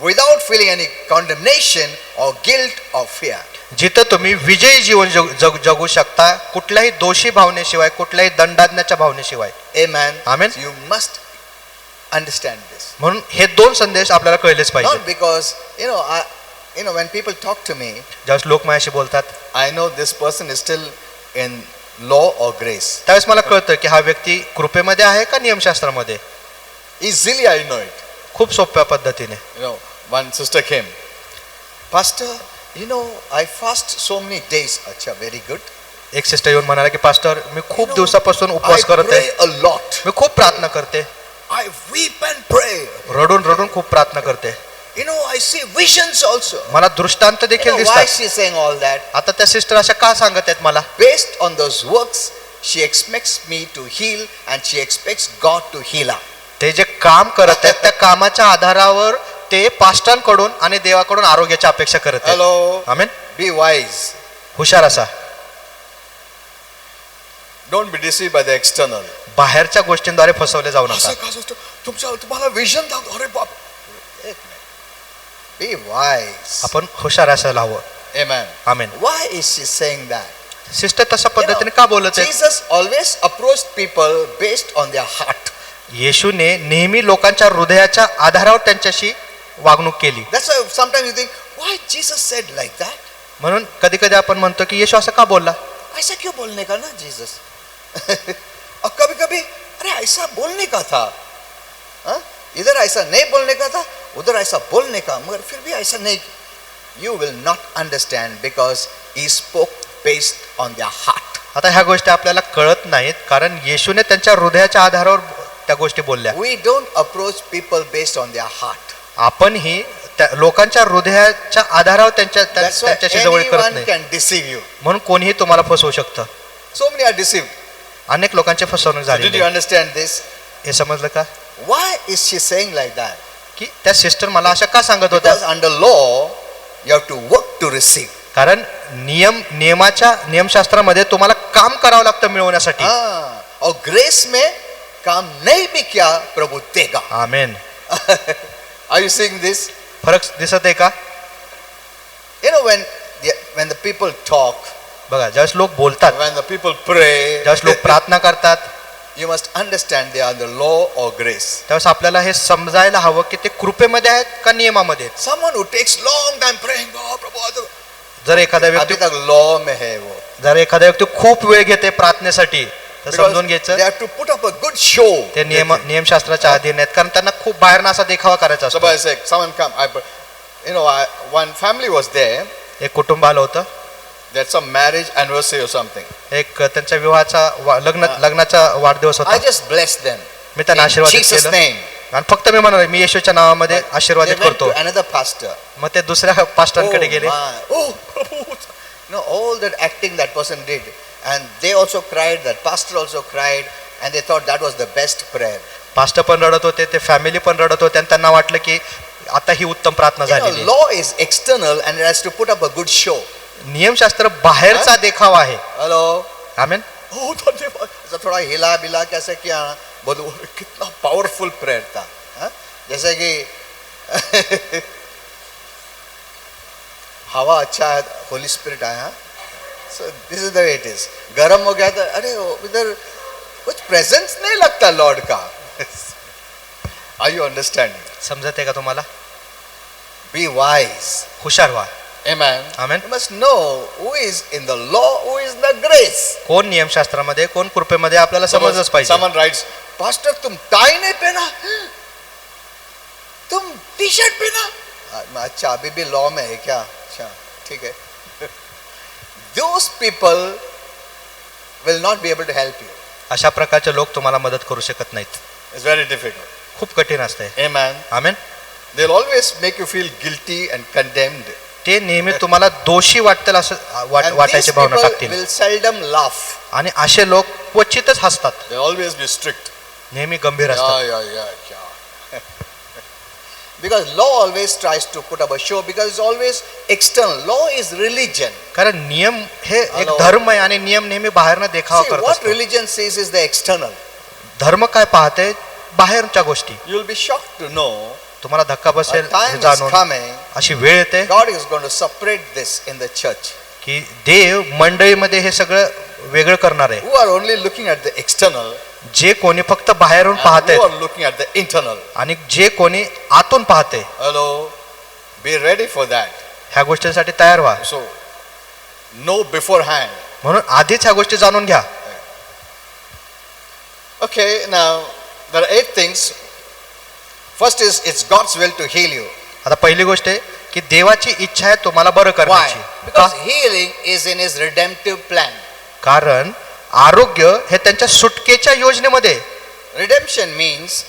without feeling any condemnation or guilt or fear. जिथं तुम्ही विजयी जीवन जगू शकता, कुठल्याही दोषी भावनेशिवाय, कुठल्याही दंडाज्ञाच्या भावनेशिवाय. Amen. Amen. So you must understand this. म्हणून हे दोन संदेश आपल्याला कळलेच पाहिजे. Not because when people talk to me, ज्यावेळेस लोक माझ्याशी बोलतात I know this person is still in law or grace. त्यावेळेस मला कळतं की हा व्यक्ती कृपेमध्ये आहे का नियमशास्त्रामध्ये. Easily I know it. खूप सोप्या पद्धतीने. One sister came, Pastor, I fast so many days. Acha, very good. एक सिस्टर येऊन म्हणाला की पास्टर, मी खूप दिवसापासून I उपवास करत pray आहे, a lot. मी खूप प्रार्थना करते, I weep and pray. रडून रडून खूप प्रार्थना करते, I see visions also. मला दृष्टांत देखील Why दिसतात. is she saying all that? आता त्या सिस्टर अशा का सांगत आहेत मला? Based on those works, she expects me to heal and she expects God to heal her. ते जे काम करत आहेत त्या कामाच्या आधारावर ते पास्टांकडून आणि देवाकडून आरोग्याची अपेक्षा करत आहेत. Hello. आमेन. Be wise. हुशार असा. Don't be deceived by the external. बाहेरच्या गोष्टींद्वारे फसवले जाऊ नका. तुम्हाला विजन दाखव. अरे बाप. Be wise. आपण हुशार असायला हवं. Amen. Amen. Why is she saying that? Sister तशा पद्धतीने का बोलत आहे? Jesus always approached people based on their heart. येशूने नेहमी लोकांच्या हृदयाच्या आधारावर त्यांच्याशी वागणूक केली. That's why sometimes you think, why Jesus said like that? म्हणून कधी कधी आपण म्हणतो की येशू असं का बोलला? ऐसा क्यों बोलने का ना जीसस? और कभी कभी अरे ऐसा बोलने का था, इधर ऐसा नहीं बोलने का था, उधर ऐसा बोलने का, मगर फिर भी ऐसा नहीं. You will not understand because he spoke based on their heart. आता ह्या गोष्टी आपल्याला कळत नाहीत कारण येशूने त्यांच्या हृदयाच्या आधारावर त्या गोष्टी बोलल्या. We don't approach people based on their heart. आपण ही लोकांच्या हृदयाच्या आधारावर That's why त्यांच्याशी जवळ करत anyone नाही. can deceive you. म्हणून कोणीही तुम्हाला फसवू शकतं. So many are deceived. अनेक लोकांची फसवणूक Did झाली. you understand this? हे समजलं का? Why is she saying like that? की त्या सिस्टर मला अशा का सांगत होत्या? Because under law you have to work to receive. कारण नियमशास्त्रामध्ये तुम्हाला काम करावं लागतं मिळवण्यासाठी. और ग्रेस में काम नहीं भी किया प्रभु देगा. आमेन. Are you seeing this? फरक दिसत आहे का? When the people talk, बघा ज्यावेळेस लोक बोलतात, when the people pray, ज्यावेळेस लोक प्रार्थना करतात, you must understand they are the law or grace. त्यावेळेस आपल्याला हे समजायला हवं की ते कृपेमध्ये आहेत का नियमामध्ये आहेत. Someone who takes long time praying, oh प्रभु, जर एखादा अभी व्यक्ती तक law में है वो. जर एखादा व्यक्ती खूप वेळ घेते प्रार्थनेसाठी तर समजून They घ्यायचं have to put up a good show. ते नियमशास्त्राच्या अधीन आहेत कारण त्यांना खूप बाहेरनं असा देखावा करायचा असतो. Somebody said, someone come. One family was there. एक कुटुंब आलं होतं, That's some marriage anniversary or something. एक त्यांच्या विवाहाचा लग्नाचा वाढदिवस I होता. just blessed them. मी त्यांना In आशीर्वाद Jesus' केलं. name. आणि फक्त मी म्हणालो मी येशूच्या नावामध्ये They आशीर्वादित went to करतो. another pastor. मग ते दुसऱ्या पास्टरांकडे गेले. Oh, Prabhu. No, all that acting that person did. And they also cried, that pastor also cried, and they thought that was the best prayer. Pastor पण रडत होते, ते family पण रडत होते आणि त्यांना वाटलं की आता ही उत्तम प्रार्थना You know, झालेली. law is external and it has to put up a good show. नियमशास्त्र बाहेरचा देखावा आहे. Hello? आमेन. Oh, धन्यवाद. ऐसा थोड़ा हिला बिला कैसे किया, बोलो कितना पावरफुल प्रेयर था. हाँ? जैसे कि हवा अच्छा है, होली स्पिरिट आया. So this is the way it is. गरम हो गया तो अरे इधर कुछ प्रेजेंस नहीं लगता लॉर्ड का. Are you understanding? समजत आहे का तुम्हाला? Be wise. हुशार व्हा. Amen. Amen. You must know who is in the law, who is in the grace. कोण नियमशास्त्रामध्ये कोण कृपेमध्ये आपल्याला समजलंच पाहिजे. Someone writes, Pastor, तुम टाई नहीं पहना, तुम टी शर्ट पहना. अच्छा अभी भी लॉ में है क्या? अच्छा ठीक है. Those people will not be able to help you. अशा प्रकारचे लोक तुम्हाला मदत करू शकत नाहीत. It's very difficult. खूप कठीण असते. Amen. Amen. They'll always make you feel guilty and condemned. ते नेहमी तुम्हाला दोषी वाटतील असं And these वाटायची भावना people टाकतील. will seldom laugh. आणि असे लोक क्वचितच हसतात. They'll always be strict. नेहमी गंभीर असतात. Yeah. Because law always tries to put up a show because it's always external. Law is religion. कारण नियम हे एक Hello. धर्म आहे आणि नियम नेहमी बाहेरनं देखावा See, करत what असतो. religion says is the external. धर्म काय पाहते? बाहेरच्या गोष्टी. You'll be shocked to know तुम्हाला धक्का a बसेल हे time is जाणून coming. अशी वेळ येते God is going to separate this in the church. की देव मंडळीमध्ये हे सगळं वेगळं करणार आहे. Who are only looking at the external जे कोणी फक्त बाहेरून and पाहते who are looking at the internal. आणि जे कोणी आतून पाहते. Hello, be ready for that. ह्या गोष्टींसाठी तयार व्हा. So, know beforehand. म्हणून आधीच ह्या गोष्टी जाणून घ्या. Okay, now there are 8 things. First is it's God's will to heal you. आता पहिली गोष्ट आहे की देवाची इच्छा आहे तुम्हाला बरं Why? करण्याची. Because का? healing is in His redemptive plan. कारण आरोग्य हे त्यांच्या सुटकेच्या योजनेमध्ये. Redemption means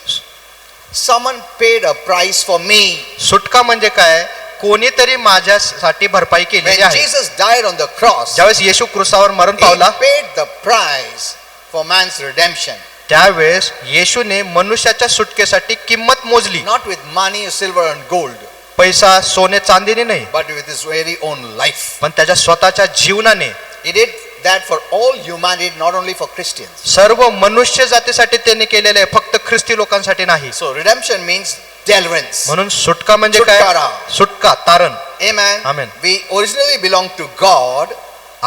someone paid a price for me. सुटका म्हणजे काय? कोणीतरी माझ्यासाठी भरपाई केलेली When आहे. Jesus died on the cross, ज्यावेळेस येशू क्रुसावर मरण He पावला paid the price for man's redemption. त्यावेळेस येशूने मनुष्याच्या सुटकेसाठी किंमत मोजली. Not with money, silver and gold, पैसा सोने चांदीने नाही, but with His very own life. पण त्याच्या स्वतःच्या जीवनाने. He did that for all humanity, not only for Christians. सर्व मनुष्य जातीसाठी त्यांनी केलेले आहे, फक्त ख्रिस्ती लोकांसाठी नाही. So redemption means deliverance. म्हणून सुटका म्हणजे काय? छुटकारा. सुटका, तारण. Amen. Amen. We originally belong to God,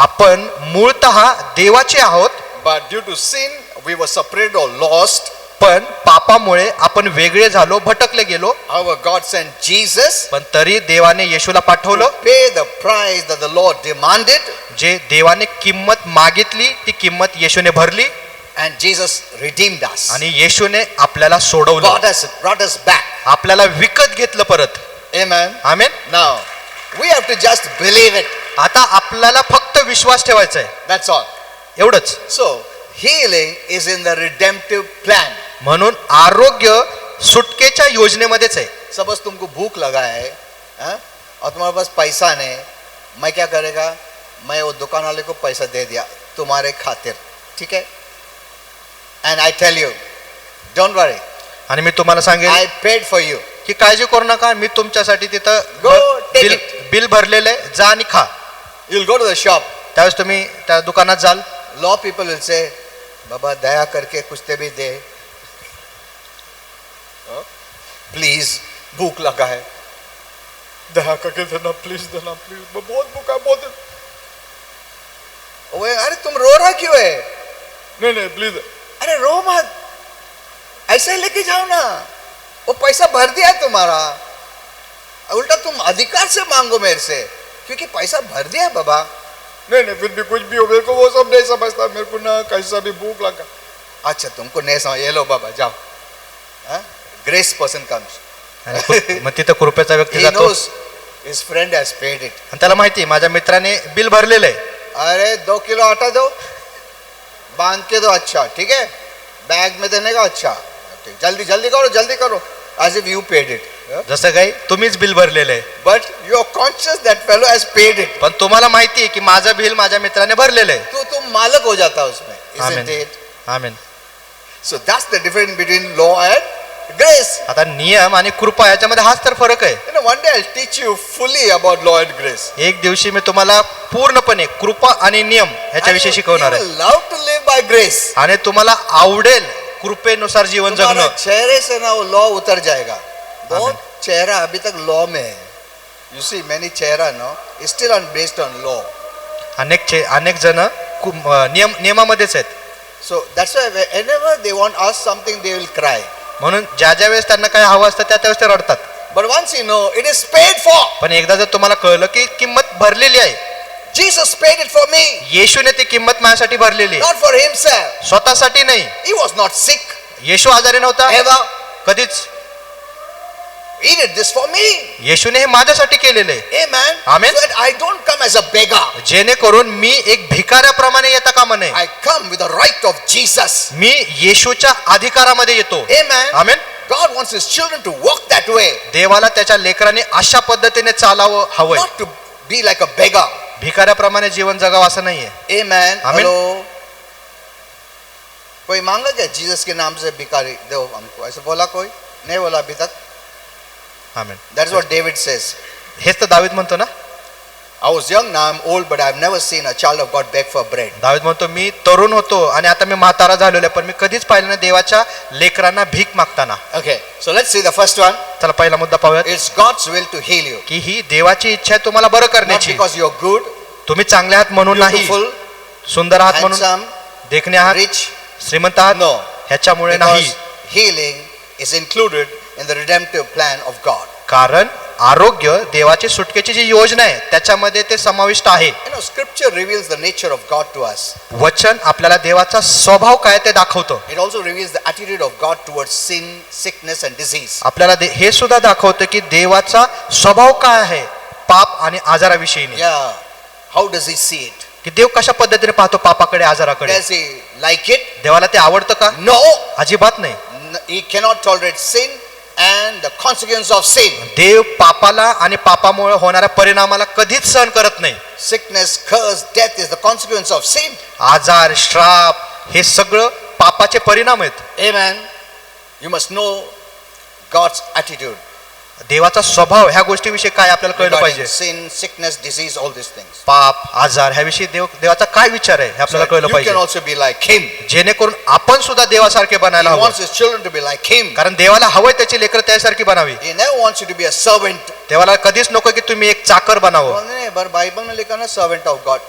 आपण मूळतः देवाचे आहोत, but due to sin we were separated or lost. पण पापामुळे आपण वेगळे झालो, भटकले गेलो. However, God sent Jesus पण तरी देवाने येशूला to पाठवलं. pay the price that the Lord demanded, जे देवाने किंमत मागितली ती किंमत येशूने भरली and Jesus redeemed us. आणि येशूने आपल्याला सोडवलं, God has brought us back. आपल्याला विकत घेतलं परत. Amen. Amen. Now we have to just believe it. आता आपल्याला फक्त विश्वास ठेवायचा आहे, That's all. एवढंच. So healing is in the redemptive plan. म्हणून आरोग्य सुटकेच्या योजनेमध्येच आहे. Suppose तुमको भूख लगा है, हाँ? और तुम्हारे पास पैसा नहीं, मैं क्या करेगा? मैं वो दुकान वाले को पैसा दे दिया तुम्हारे खातिर, ठीक है? And I tell you, don't worry, आणि मी तुम्हाला सांगेन I paid for you. की काळजी करू नका, मी तुमच्यासाठी तिथं Go take bill it. Bill भरलेलं आहे, जा आणि खा. You'll go to the shop. त्यावेळेस तुम्ही त्या दुकानात जाल. Law people will say, बाबा दया करके कुछ तो भी दे, प्लीज भूख लगा है, दया करके देना, प्लीज देना, प्लीज, मैं बहुत भूखा, बहुत. ओए अरे तुम रो रहा क्यों है? नहीं प्लीज. अरे रो मत, ऐसे लेके जाओ ना, वो पैसा भर दिया है तुम्हारा, उल्टा तुम अधिकार से मांगो मेरे से, क्योंकि पैसा भर दिया बाबा. नहीं फिर भी कुछ भी हो, मेरे को वो सब नहीं समझता, मेरे को ना कैसा भी भूख लगा. अच्छा तुमको नहीं समझ, ये लो बाबा जाओ. Grace person comes. मग तिथं कृपेचा व्यक्ती He जातो knows his friend has paid it. आणि त्याला माहिती आहे, माझ्या मित्राने बिल भरलेलं आहे. अरे 2 किलो आटा दो, बांध के दो, अच्छा ठीक है, बैग में देने का, अच्छा ठीक, जल्दी करो as if you paid it. जसं काही तुम्हीच बिल भरलेलं आहे, But you are conscious that fellow has paid it. पण तुम्हाला माहिती आहे की माझं बिल माझ्या मित्राने भरलेलं आहे. तो तुम मालक हो जाता उसमें, isn't Amen. it? Amen. So that's the difference between law and grace. आता नियम आणि कृपा याच्यामध्ये हाच तर फरक आहे. You know, one day I'll teach you fully about law and grace. एक दिवशी मी तुम्हाला पूर्णपणे कृपा आणि नियम And ह्याच्याविषयी you शिकवणार आहे will love to live by grace. आणि तुम्हाला आवडेल कृपेनुसार जीवन तुम्हारा जगणं. चेहरे से ना वो लॉ उतर जाएगा. बहुत चेहरा अभी तक लॉ में है. You see many चेहरा no is still on based on law. अनेक जण नियमामध्येच आहेत. So that's why whenever they want us something they will cry. म्हणून ज्या वेळेस त्यांना काय हवं असतं त्यावेळेस ते रडतात. But once you know it is paid for. पण एकदा जर तुम्हाला कळलं की किंमत भरलेली आहे, Jesus paid it for me. येशूने ती किंमत माझ्यासाठी भरलेली आहे, Not for himself. स्वतःसाठी नाही. He was not sick येशू आजारी नव्हता ever. कधीच. He did this for me. येशूने हे माझ्यासाठी केलेलं आहे. Amen. Amen. So that I don't come as a beggar. जेणेकरून मी एक भिकाऱ्याप्रमाणे येता कामा नये. I come with the right of Jesus. मी येशूच्या अधिकारामध्ये येतो. Amen. Amen. God wants his children to walk that way. देवाला त्याच्या लेकरांनी अशा पद्धतीने चालावं हवंय. Not to be like a beggar. भिकाऱ्याप्रमाणे जीवन जगावं असं नाहीये. Amen. Amen. Hello. कोई मांगा क्या जीसस के नाम से भिखारी दो हमको? ऐसा बोला कोई? नहीं बोला अभी तक. आमेन. That's what David says. हेच तर दावीद म्हणतो ना. I was young, now I'm old, but I've never seen a child of God beg for bread. दावीद म्हणतो मी तरुण होतो आणि आता मी म्हातारा झालेलो आहे, पण मी कधीच पाहिलं नाही देवाच्या लेकरांना भीक मागताना. Okay, so let's see the first one. चला पहिला मुद्दा पाहूयात It's God's will to heal you. की ही देवाची इच्छा आहे तुम्हाला बरं Not करण्याची. because you're good, तुम्ही चांगले आहात म्हणून नाही, beautiful, सुंदर आहात म्हणून, handsome, देखणे आहात, rich. श्रीमंत आहात, No. ह्याच्यामुळे नाही. Because healing is included in the redemptive plan of God. कारण आरोग्य देवाची सुटकेची जी योजना आहे त्याच्यामध्ये ते समाविष्ट आहे. You know, scripture reveals the nature of God to us. वचन आपल्याला देवाचा स्वभाव काय ते दाखवतं. It also reveals the attitude of God towards sin, sickness and disease. आपल्याला हे सुद्धा दाखवतं की देवाचा स्वभाव काय आहे पाप आणि आजाराविषयी. Yeah. How does he see it? की देव कशा पद्धतीने पाहतो पापाकडे आजाराकडे. Does he like it? देवाला ते आवडतं का? No. अजिबात नाही. He cannot tolerate sin and the consequence of sin. देव पापाला आणि पापामुळे होणाऱ्या परिणामाला कधीच सहन करत नाही. Sickness, curse, death is the consequence of sin. आजार, श्राप हे सगळं पापाचे परिणाम आहेत. Amen. You must know God's attitude देवाचा स्वभाव ह्या गोष्टीविषयी काय आपल्याला कळलं regarding पाहिजे. sin, sickness, disease, all these things. पाप, आजार ह्याविषयी देवाचा काय विचार आहे हे So आपल्याला that कळलं you पाहिजे. can also be like him. जेणेकरून आपण सुद्धा देवासारखे He बनायला हवं. wants his children to be like him. कारण देवाला हवंय त्याची लेकरं त्यासारखी बनावी. He never wants you to be a servant. देवाला कधीच नको की तुम्ही एक चाकर बनावं. नहीं, but Bible में लिखा ना servant of God.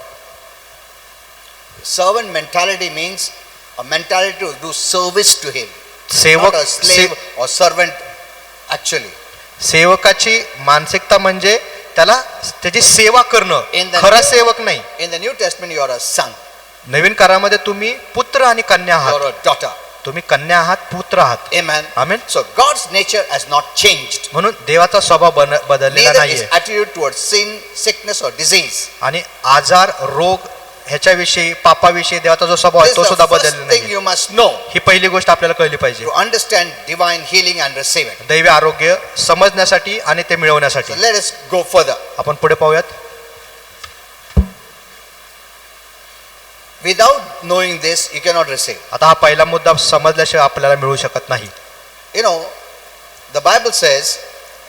Servant mentality means a mentality to do service to him. सेवक Not a slave or servant actually. सेवकाची मानसिकता म्हणजे त्याला त्याची सेवा करणं, In the- खरा सेवक नाही. In the New Testament you are a son, नवीन काळामध्ये तुम्ही पुत्र आणि कन्या you are आहात. a daughter. तुम्ही कन्या आहात, पुत्र आहात. Amen. Amen. So God's nature has not changed. म्हणून देवाचा स्वभाव बदललेला Neither his नाहीये. attitude towards sin, sickness or disease. आणि आजार, रोग ह्याच्याविषयी, पापाविषयी देवाचा जो स्वभाव This आहे is तो the सुद्धा first बदललेला thing नाही. you must know ही पहिली गोष्ट आपल्याला कळली पाहिजे. to understand divine healing and receive it. दैवी आरोग्य समजण्यासाठी आणि ते मिळवण्यासाठी. So let us go further. आपण पुढे पाहूयात. Without knowing this, you cannot receive. आता हा पहिला मुद्दा समजल्याशिवाय आपल्याला मिळू शकत नाही. You know, the Bible says,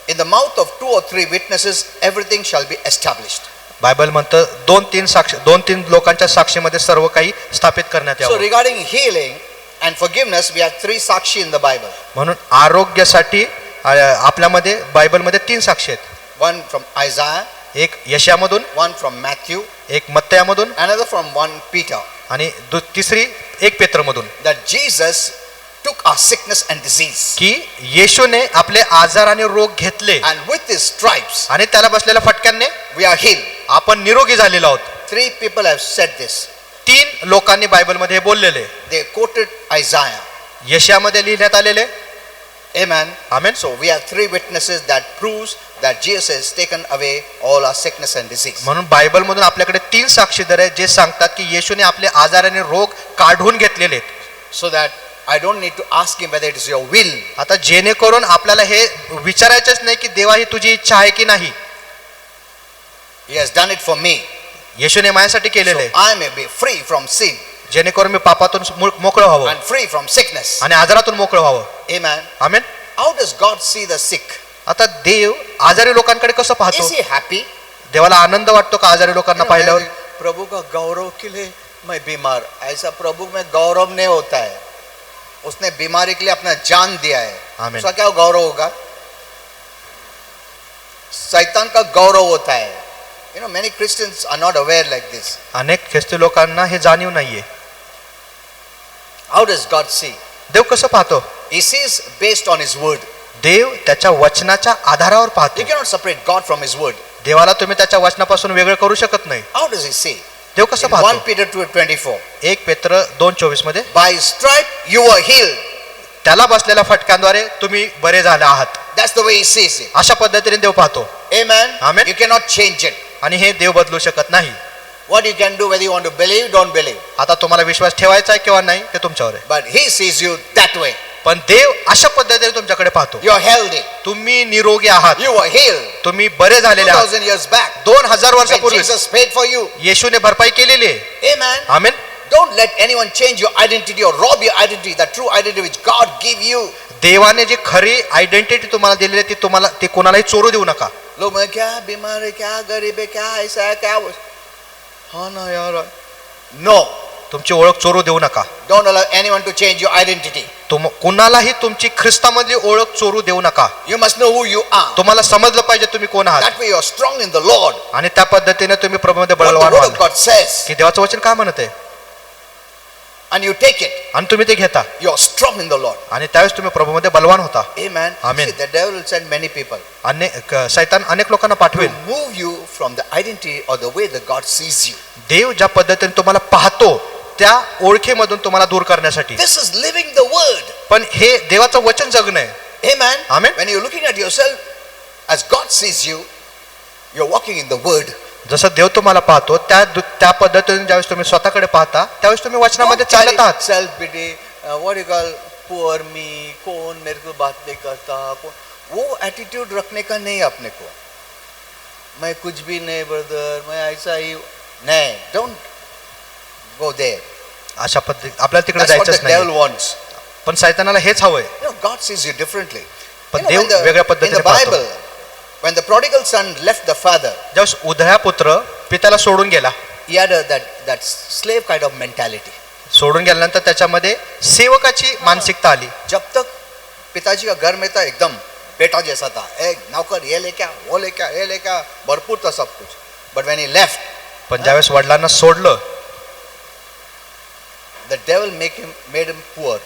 in the mouth of 2 or 3 witnesses, everything shall be established. Bible म्हणतं दोन तीन लोकांच्या साक्षीमध्ये सर्व काही स्थापित करण्यात So यावं. regarding healing and forgiveness, we have 3 sakshi in the Bible. म्हणून आरोग्यासाठी आपल्यामध्ये बायबलमध्ये 3 साक्षी आहेत. One from Isaiah, एक यशामधून, one from Matthew, एक मत्तयामधून another from 1 Peter. आणि तिसरी एक पेत्रमधून. That Jesus took our sickness and disease. की येशूने आपले आजार आणि रोग घेतले And with his stripes, आणि त्याला बसलेल्या फटक्यांनी we are healed. आपण निरोगी झालेलो आहोत. 3 people have said this. 3 लोकांनी बायबलमध्ये हे बोललेले. They quoted Isaiah. यशामध्ये लिहिण्यात आलेले. Amen. Amen. So we have 3 witnesses that proves that Jesus has taken away all our sickness and disease. म्हणून बायबलमधून आपल्याकडे 3 साक्षीदार आहेत जे सांगतात की येशूने आपले आजार आणि रोग काढून घेतलेले आहेत. So that I don't need to ask him whether it is your will. आता जेणेकरून आपल्याला हे विचारायचंच नाही की देवा ही तुझी इच्छा आहे की नाही. He has done it for me. येशूने माझ्यासाठी So केलेलं आहे, I may be free from sin जेणेकरून मी पापातून मोकळं व्हावं and free from sickness. आणि आजारातून मोकळं व्हावं. Amen. Amen. How does God see the sick? आता देव आजारी लोकांकडे कसं पाहतो? Is he happy? देवाला आनंद वाटतो का आजारी लोकांना पाहिल्यावर? प्रभु का गौरव के लिए मैं बीमार, ऐसा प्रभु में गौरव नहीं होता है. उसने बीमारी के लिए अपना जान दिया है. आमीन. उसका क्या गौरव होगा? शैतान का गौरव होता है. You know, many Christians are not aware like this. अनेक ख्रिस्ती लोकांना हे जाणीव नाहीये. How does God see? देव कसं पाहतो? He sees based on his word. देव त्याच्या वचनाच्या आधारावर You पाहतो. cannot separate God from his word. देवाला तुम्ही त्याच्या वचनापासून वेगळं करू शकत नाही. How does he see? देव कसं In 1 पाहतो? Peter 2:24. 1 पेत्र 2:24 मध्ये By his stripe you were healed. त्याला बसलेल्या फटक्यांद्वारे तुम्ही बरे झाले आहात. That's the way he sees it. अशा पद्धतीने देव पाहतो Amen. Amen. You cannot change it. आणि हे देव बदलू शकत नाही. What you can do, whether you want to believe, don't believe. आता तुम्हाला विश्वास ठेवायचा आहे किंवा नाही ते तुमच्यावर आहे. But he sees you that way. पण देव अशा पद्धतीने तुमच्याकडे पाहतो. You're healthy. तुम्ही निरोगी आहात, You were healed तुम्ही बरे झालेले आहात. 2000 years back. 2000 When वर्षापूर्वी Jesus paid for you. येशूने भरपाई केलेली आहे. Amen. Amen. Don't let anyone change your identity or rob your identity, the true identity which God give you. देवाने जी खरी आयडेंटिटी तुम्हाला दिलेली आहे ती तुम्हाला ती कोणालाही चोरू देऊ नका. लोग मैं क्या बीमार है, क्या गरीब है, क्या ऐसा है, क्या वो. हाँ ना यार. No. तुमची ओळख चोरू देऊ नका. Don't allow anyone to change your identity. कुणालाही तुमची ख्रिस्तामधली ओळख चोरू देऊ नका. You must know who you are. तुम्हाला समजलं पाहिजे तुम्ही कोण आहात That way you are strong in the Lord. आणि त्या पद्धतीने तुम्ही प्रभूमध्ये What the बळवान word of व्हाल. God says. की देवाचं वचन काय म्हणत आहे And you take it. आणि तुम्ही ते घेता You are strong in the Lord. आणि त्यावेळेस तुम्ही प्रभूमध्ये बलवान होता. Amen. Amen. See, the devil will send many people शैतान अनेक लोकांना to पाठवेल. move you from the identity or the way that God sees you. देव ज्या पद्धतीने तुम्हाला पाहतो त्या ओळखीमधून तुम्हाला दूर करण्यासाठी. This is living the word. पण हे देवाचं वचन जगणं आहे. Amen. Amen. When you're looking at yourself as God sees you, you're walking in the word. जसं देव तुम्हाला पाहतो त्या पद्धतीने ज्यावेळेस तुम्ही स्वतःकडे पाहता त्यावेळेस तुम्ही वचनामध्ये चालत आहात. Self pity, what you call poor me, कौन मेरे को बात नहीं करता, वो एटीट्यूड रखने का नहीं अपने को. मैं कुछ भी नहीं ब्रदर, मैं ऐसा ही नहीं. Don't go there. अशा पद्धती आपल्याला तिकडे That's what the जायचंच devil नाही. wants. पण शैतानाला हेच हवंय. You know, God sees you differently. पण You know, देव वेगळ्या in पद्धतीने the पाहतो. Bible, when the prodigal son left the father, ज्यावेळेस उधळा पुत्र पित्याला सोडून गेला, he had that slave kind of mentality. सोडून गेल्यानंतर त्याच्यामध्ये सेवकाची मानसिकता आली. जब तक पिताजी का घर में था एकदम बेटा जैसा था, एक नौकर, ये लेके आ, वो लेके आ, ये लेके आ, भरपूर था सब कुछ. But when he left, पण ज्यावेळेस वडिलांना सोडलं the devil made him poor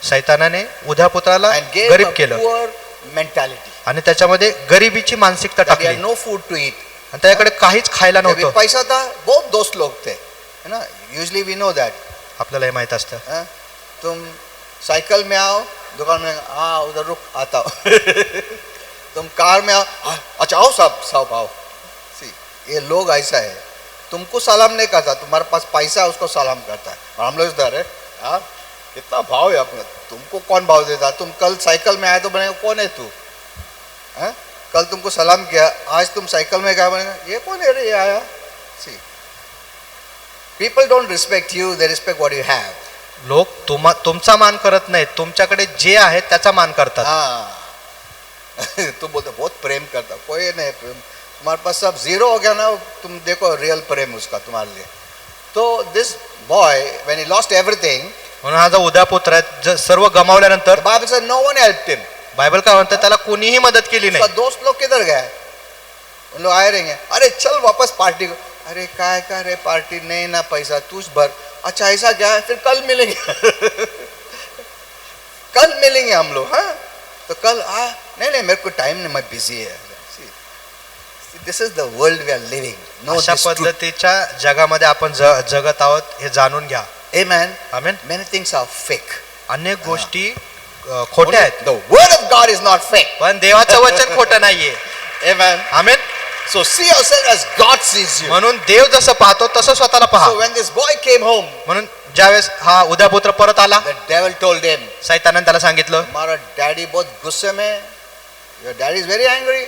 शैतानाने उधळा पुत्राला and gave him गरीब a केलं poor mentality. आणि त्याच्यामध्ये गरिबीची मानसिकता That he टाकली had no food to eat. आणि त्याच्याकडे काहीच खायला जब भी नव्हतं. पैसा था, बहुत दोस्त लोग थे, है ना. Usually we know that. आपल्याला हे माहित असतं. हाँ? तुम साइकिल में आओ, दुकान में हाँ उधर रुक आता हो. तुम कार में आओ, हाँ, अच्छा आओ सब आओ. See, ये लोग ऐसा है, तुमको सलाम नहीं करता, तुम्हारे पास पैसा है उसको सलाम करता है. और हम लोग इधर है यार, कितना भाव है अपना, तुमको कौन भाव देता. तुम कल साइकिल में आए तो बनेगा कौन है तू. हाँ? कल तुमको सलाम किया, आज तुम साइकिल में क्या बनेगा, ये कौन है रे, ये आया. See, people don't respect you, they respect what you have. लोक तुमचा मान करत नाहीत, तुमच्याकडे जे आहे त्याचा मान करतात. हाँ. तू बोलते बहुत प्रेम करता, कोई नहीं प्रेम. तुम्हारे पास सब जीरो हो गया ना, तुम देखो रियल प्रेम उसका तुम्हारे लिए. तो this boy when he lost everything, म्हणून हा जो उद्या पुत्र आहे सर्व गमावल्यानंतर the Bible said no one helped him. Bible काय म्हणतं त्याला कोणीही मदत केली उसका नाही. दोस्त लोग किधर गए, उन लोग आए रहेंगे, अरे चल वापस पार्टी को. अरे काय का रे पार्टी, नहीं ना पैसा तुझ भर. अच्छा ऐसा क्या है, फिर कल मिलेंगे. कल मिलेंगे हम लोग. हाँ तो कल आ, नहीं मेरे को टाइम नहीं, मैं बिजी है. This is the world we are living. No अशा दिस ट्रूथ. पद्धतीच्या जगामध्ये आपण जगत आहोत हे जाणून घ्या. Amen. Amen. Many things are fake. अनेक गोष्टी खोट्या आहेत. The word of God is not fake. पण देवाचं वचन खोटं नाहीये. Amen. Amen. So see yourself as God sees you. म्हणून देव जसं पाहतो तसं स्वतःला पहा. So when this boy came home, म्हणून ज्यावेळेस हा उद्यापुत्र परत आला, the devil told him, सैतानाने त्याला सांगितलं तुम्हारा डैडी बहुत गुस्से में, your daddy is very angry,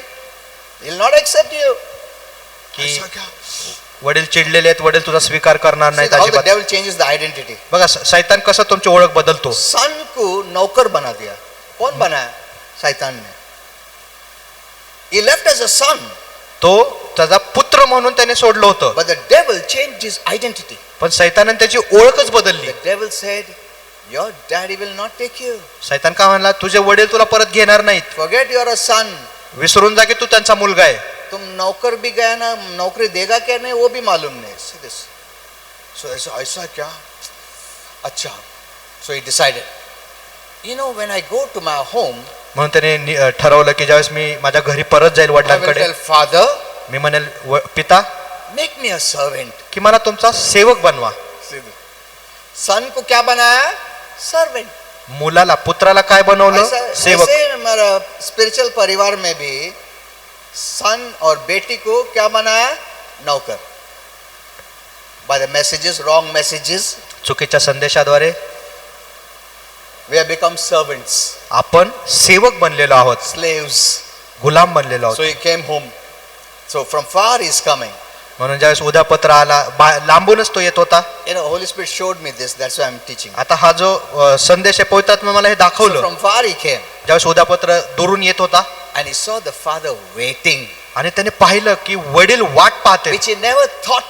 he'll not accept you. की ऐसा क्या? वडील चिडलेले आहेत, वडील तुझा स्वीकार करणार See नाहीत how the अजिबात. devil changes the identity. बघा सैतान कसं तुमची ओळख बदलतो. सन को नौकर बना दिया. कौन बनाया? शैतान ने. He left as a son, तो त्याचा पुत्र म्हणून त्याने सोडलं होतं, but the devil changed his identity. पण सैतानाने त्याची ओळखच बदलली. The devil said, your daddy will not take you. सैतान का म्हणला, तुझे वडील तुला परत घेणार नाहीत, Forget you are a son. विसरून जा की तू त्यांचा मुलगा आहे. तुम नौकर भी गया ना, नौकरी देगा क्या नहीं वो भी मालूम नहीं. See this. So ऐसा क्या? अच्छा. So he decided. You know, when I go to my home, म्हणून त्याने ठरवलं की ज्यावेळेस मी माझ्या घरी परत जाईल I will वडिलांकडे, tell father, मी म्हणेल पिता make me a servant. की मला तुमचा सेवक बनवा. See this. Son को क्या बनाया? Servant. मुलाला पुत्राला काय बनवलं? सेवक. ऐसे हमारा स्पिरिचुअल परिवार में भी सन और बेटी को क्या बनाया? नौकर. By the messages, wrong messages, चुकीच्या संदेशाद्वारे we have become servants, आपण सेवक बनलेलो आहोत, slaves. गुलाम बनलेलो So आहोत. he came home. So from far he is coming. म्हणून ज्यावेळेस उद्यापत्र आला, लांबूनच तो येत होता. You know, Holy Spirit showed me this. That's why I'm teaching. आता हा जो संदेश आहे पवित्र आत्म्याने मला हे So दाखवलं. from far he came ज्यावेळेस उद्यापत्र दुरून येत होता and he saw the father waiting, आणि त्याने पाहिलं की वडील वाट पाहते, which he never thought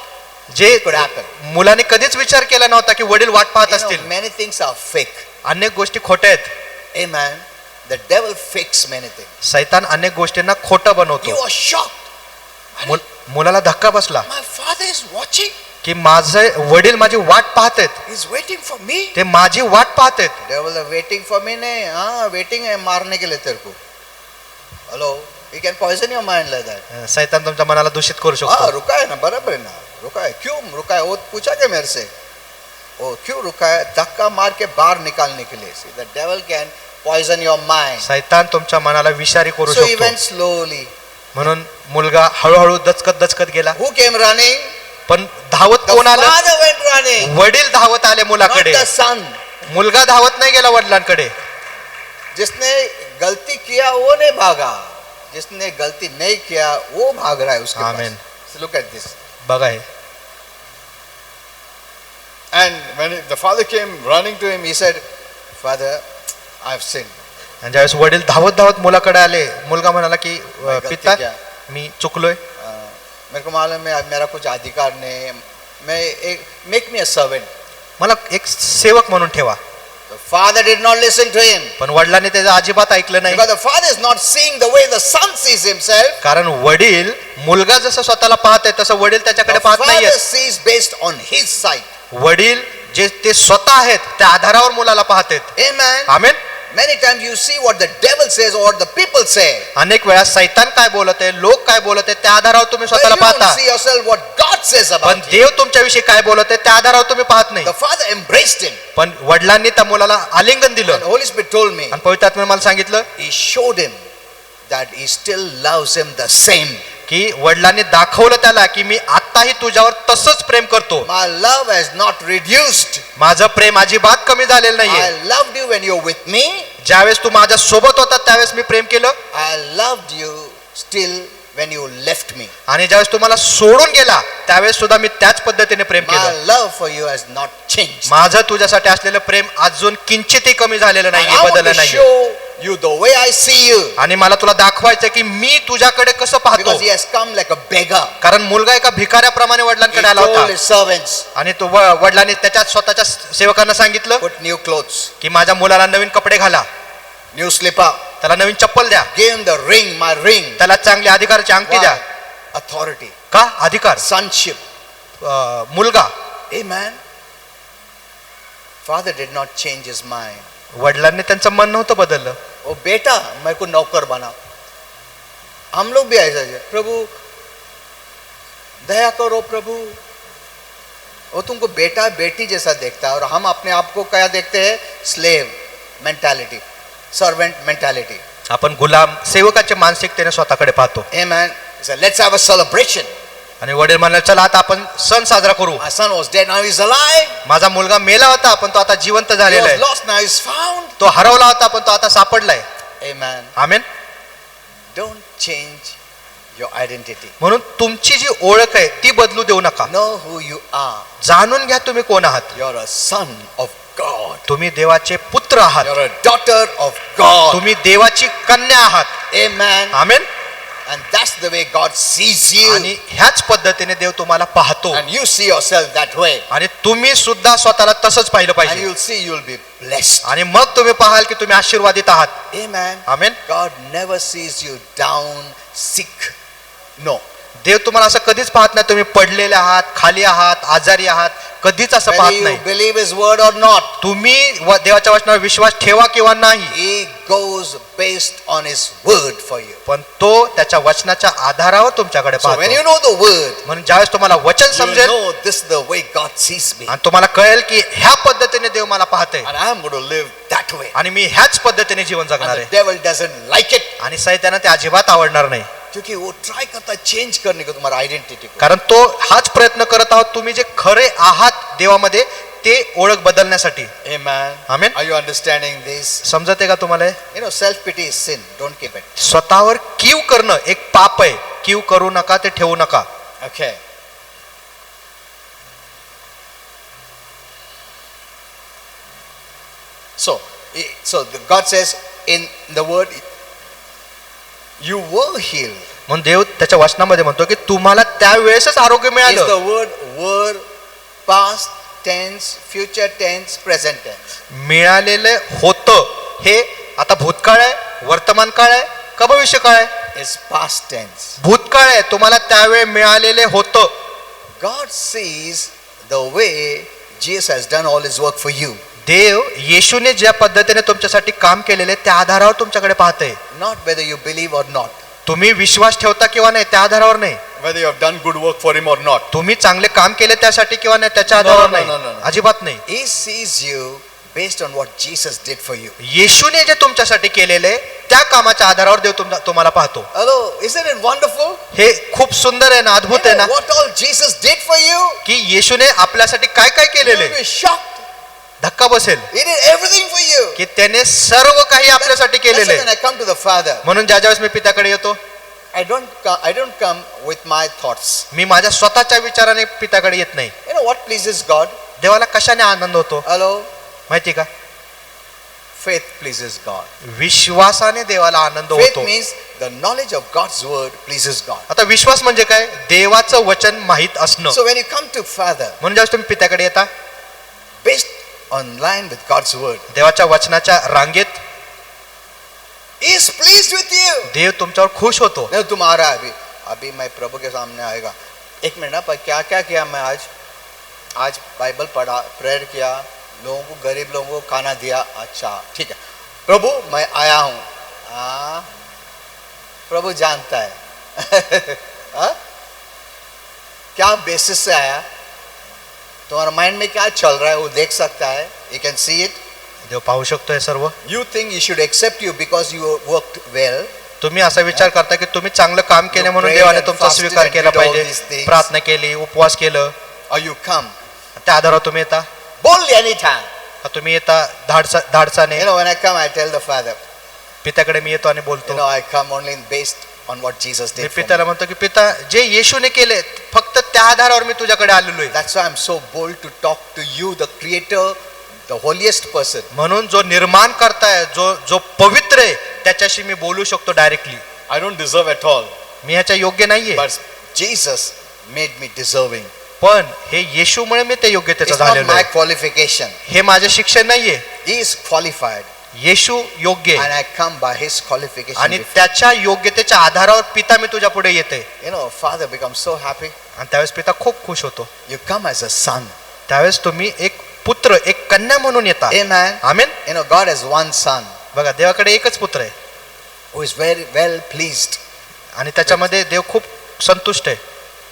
जे could happen. मुलाने कधीच विचार केला नव्हता की वडील वाट पाहत You know, असतील. many things are fake. अनेक गोष्टी खोट्या आहेत. Amen. The devil fakes many things. सैतान अनेक गोष्टींना खोटं You बनवतो. are shocked. मुलाला धक्का बसला My father is watching. की माझे वडील माझी वाट पाहतेत, He's waiting for me. ते माझी वाट पाहतेत. Devil is waiting for me. नहीं, हाँ, waiting है मारने के लिए तेरे को. Hello. He can poison your mind like that. सैतान तुमच्या मनाला दूषित करू हाँ, शकतो. रुका है ना, बराबर है ना. रुका है. क्यों रुका है? वो पूछा क्या मेरे से? वो क्यों रुका है? धक्का मार के बाहर निकालने के लिए. See, the devil can poison your mind. सैतान तुमच्या मनाला विषारी करू So he शकतो. went slowly. म्हणून मुलगा हळूहळू दचकत गेला. Who came running? पण धावत The कोण आलं? father went running. वडील धावत आले Not मुलाकडे. the son. मुलगा धावत नाही गेला वडिलांकडे. जिसने गलती किया वो नहीं भागा, जिसने गलती नहीं किया वो भाग रहा है उसके Amen. Pass. So look at this. बघा हे. And when the father came running to him, he said, Father, I have sinned. आणि ज्यावेळेस वडील धावत धावत मुलाकडे आले, मुलगा म्हणाला की गलती पिता क्या? मी चुकलोय, मेरे को मालूम है मेरा कुछ अधिकार नहीं, मैं एक मेक मी अ सर्वेंट. मला एक सेवक म्हणून ठेवा. The father did not listen to him. पण वडिलांनी त्याचं अजिबात ऐकलं नाही. Because the father is not seeing the way the son sees himself. कारण वडील मुलगा जसं स्वतःला पाहत आहे तसं वडील त्याच्याकडे The पाहत father नाहीये. sees based on his sight. वडील जे ते स्वतः आहेत त्या आधारावर मुलाला पाहतात. Amen. Amen. Many times you see what the devil says or what the people say. अनेक वेळा सैतान काय बोलत आहे, लोक काय बोलत आहेत त्या आधारावर तुम्ही But स्वतःला you don't पाहता. see yourself what God says पण about you. देव तुमच्याविषयी काय बोलत आहे त्या आधारावर तुम्ही पाहत नाही. The father embraced him. पण वडिलांनी त्या मुलाला आलिंगन दिलं And the Holy Spirit told me, आणि पवित्र आत्म्याने मला सांगितलं he showed him that he still loves him the same. की वडिलांनी दाखवलं त्याला की मी आत्ताही तुझ्यावर तसंच प्रेम करतो. My love has not reduced. माझं प्रेम अजिबात कमी झालेलं I नाहीये. loved you when you were with me. ज्यावेळेस तू माझ्या सोबत होता त्यावेळेस मी प्रेम केलं, I loved you still when you left me. आणि ज्यावेळेस तू मला सोडून गेला त्यावेळेस सुद्धा मी त्याच पद्धतीने प्रेम My केलं. love for you has not changed. माझं तुझ्यासाठी असलेलं प्रेम अजून किंचितही कमी झालेलं And नाहीये, I want बदललं to नाहीये. show you the way I see you. आणि मला तुला दाखवायचं की मी तुझ्याकडे कसं पाहतो. Because he has come like a beggar. कारण मुलगा एका भिकाऱ्याप्रमाणे He वडिलांकडे आला told होता his servants, आणि तो वडिलांनी त्याच्या स्वतःच्या सेवकांना सांगितलं put new clothes, की माझ्या मुलाला नवीन कपडे घाला, new slipper, त्याला नवीन चप्पल द्या, give him the ring, my ring. त्याला चांगली अधिकाराची अंगठी द्या. Why? Authority, का? अधिकार, sonship. मुलगा. Amen. Father did not change his mind. वडिलांनी त्यांचं मन नव्हतं बदललं. ओ बेटा मेरे को नौकर बना. हम लोग भी ऐसा है, प्रभु दया करो प्रभु. वो तुमको बेटा बेटी जैसा देखता है और हम अपने आप को क्या देखते हैं? Slave mentality, servant mentality. आपण गुलाम सेवकाच्या मानसिकतेने स्वतःकडे पाहतो. Amen. So let's have a celebration. आणि वडील म्हणाले चला आता आपण सण साजरा करू. My son was dead, now he's alive. माझा मुलगा मेला होता पण तो आता जिवंत He झालेला was आहे. lost, now he's found. तो हरवला होता पण तो आता सापडलाय. Amen. Amen. Don't change your identity. म्हणून तुमची जी ओळख आहे ती बदलू देऊ नका. Know who you are. जाणून घ्या तुम्ही कोण आहात. You're a son of God. तुम्ही देवाचे पुत्र आहात. You're a daughter of God. तुम्ही देवाची कन्या आहात. Amen. Amen. And that's the way God sees you. आणि ह्याच पद्धतीने देव तुम्हाला पाहतो. And you see yourself that way. आणि तुम्ही सुद्धा स्वतःला तसंच पाहिलं And पाहिजे. you'll see you'll be blessed. आणि मग तुम्ही पाहाल की तुम्ही आशीर्वादित आहात. Amen. Amen. God never sees you down, sick. No. देव तुम्हाला असं कधीच पाहत नाही तुम्ही पडलेले आहात, खाली आहात, आजारी आहात, कधीच असं Whether पाहत you नाही. believe His word or not, तुम्ही देवाच्या वचनावर विश्वास ठेवा किंवा नाही, He goes based on His word for you. पण तो त्याच्या वचनाच्या आधारावर तुमच्याकडे So when you पाहतो. know the word, म्हणून ज्यावेळेस तुम्हाला वचन you समजेल know this is the way God sees me. आणि तुम्हाला कळेल की ह्या पद्धतीने देव मला पाहते And I am going to live that way. आणि मी ह्याच पद्धतीने जीवन जगणार And the आहे. devil doesn't like it. आणि सैतानाला ते अजिबात आवडणार नाही. क्योंकि वो ट्राई करता है चेंज करने को तुम्हारा आइडेंटिटी को. कारण तो हाच प्रयत्न करत आहोत तुम्ही जे खरे आहात देवामध्ये ते ओळख बदलण्यासाठी. Amen. Amen. Are you understanding this? समजते का तुम्हाला? You know, self-pity is sin. Don't keep it. स्वतःवर कीव करणं एक पाप आहे. कीव करू नका, ते ठेवू नका. Okay. So God says in the word, you were healed. म्हणून देव त्याच्या वचनामध्ये म्हणतो की तुम्हाला त्यावेळेसच आरोग्य Is मिळालं. the word past tense, future tense, present tense? मिळालेलं होतं हे आता भूतकाळ आहे, वर्तमान काळ आहे का भविष्य काळ आहे? It's past tense. भूतकाळ आहे. तुम्हाला त्यावेळे मिळालेले होतं. God sees the way Jesus has done all His work for you. देव येशूने ज्या पद्धतीने तुमच्यासाठी काम केलेले त्या आधारावर तुमच्याकडे पाहते. Not whether you believe or not. तुम्ही विश्वास ठेवता किंवा नाही त्या आधारावर नाही. Whether you have done good work for Him or not. तुम्ही चांगले काम केले त्यासाठी किंवा नाही त्याच्या No, आधारावर no, no, no, नाही. no. अजिबात नाही. He sees you based on what Jesus did for you. येशूने जे तुमच्यासाठी केलेले त्या कामाच्या आधारावर देव तुम्हाला पाहतो. Hello, isn't it wonderful? हे खूप सुंदर आहे ना, You अद्भुत आहे know ना what all Jesus did for you? की येशूने आपल्यासाठी काय काय You केलेले. will be shocked. धक्का बसेल He did everything for you. की त्याने सर्व काही आपल्यासाठी That's why केलेले. when I come to the Father, म्हणून ज्या वेळेस मी पित्याकडे येतो I don't come with my thoughts. मी माझ्या स्वतःच्या विचाराने पित्याकडे येत नाही. You know what pleases God? देवाला कशाने आनंद होतो Hello, माहिती का? faith pleases God. विश्वासाने देवाला आनंद Faith होतो. means the knowledge of God's word pleases God. आता विश्वास म्हणजे काय? देवाचं वचन माहित असणं. So when you come to Father, म्हणून ज्यावेळेस तुम्ही पित्याकडे येता based on line with God's word, देवाच्या वचनाच्या रांगेत He is pleased with you. देव तुमच्यावर खुश होतो. नहीं तुम आ रहा है अभी मैं प्रभु के सामने आएगा. एक मिनट ना, पर क्या क्या किया मैं आज बाइबल पढ़ा, प्रेयर किया, लोगों को, गरीब लोगों को खाना दिया. अच्छा ठीक है प्रभु, मैं आया हूँ. प्रभु जानता है. हाँ? क्या बेसिस से आया, तुम्हारा माइंड में क्या चल रहा है वो देख सकता है. You can see it. देव पाहू शकतो हे सर्व. You think He should accept you because you worked well. तुम्ही असा विचार करता की तुम्ही चांगलं काम केले म्हणून prayed देवाने and तुमचा fasted स्वीकार and केला did all पाहिजे. these things. प्रार्थना केली, उपवास केलं, Or you come त्या आधारावर तुम्ही येता boldly anytime. का तुम्ही येता धाडसाने. You know, when I come, I tell the Father, पित्याकडे मी येतो आणि you बोलतो. know, I come only based on what Jesus me did for me. पित्याला म्हणतो की पिता जे येशूने केले फक्त त्या आधारावर मी तुझ्याकडे आलेलो आहे. That's why I'm so bold to talk to you, the Creator, the holiest person. म्हणून जो निर्माण करताय, जो पवित्र आहे त्याच्याशी मी बोलू शकतो directly. I don't deserve at all, मी ह्याच्या योग्य नाहीये, but Jesus made me deserving. पण हे येशूमुळे मी ते योग्यतेचं It's not झालेलो my आहे. qualification. हे माझे शिक्षण नाहीये. He is qualified, येशू योग्य and आहे I come by His qualification. आणि before. त्याच्या योग्यतेच्या आधारावर पिता मी तुझ्या पुढे येते. You know, Father becomes so happy. आणि त्यावेळेस पिता खूप खुश होतो. You come as a son. त्यावेळेस तुम्ही एक पुत्र, एक कन्या म्हणून येता. Amen. Amen. You know, God has one son बघा, देवाकडे एकच पुत्र आहे who is very well pleased, आणि त्याच्यामध्ये देव खूप संतुष्ट आहे,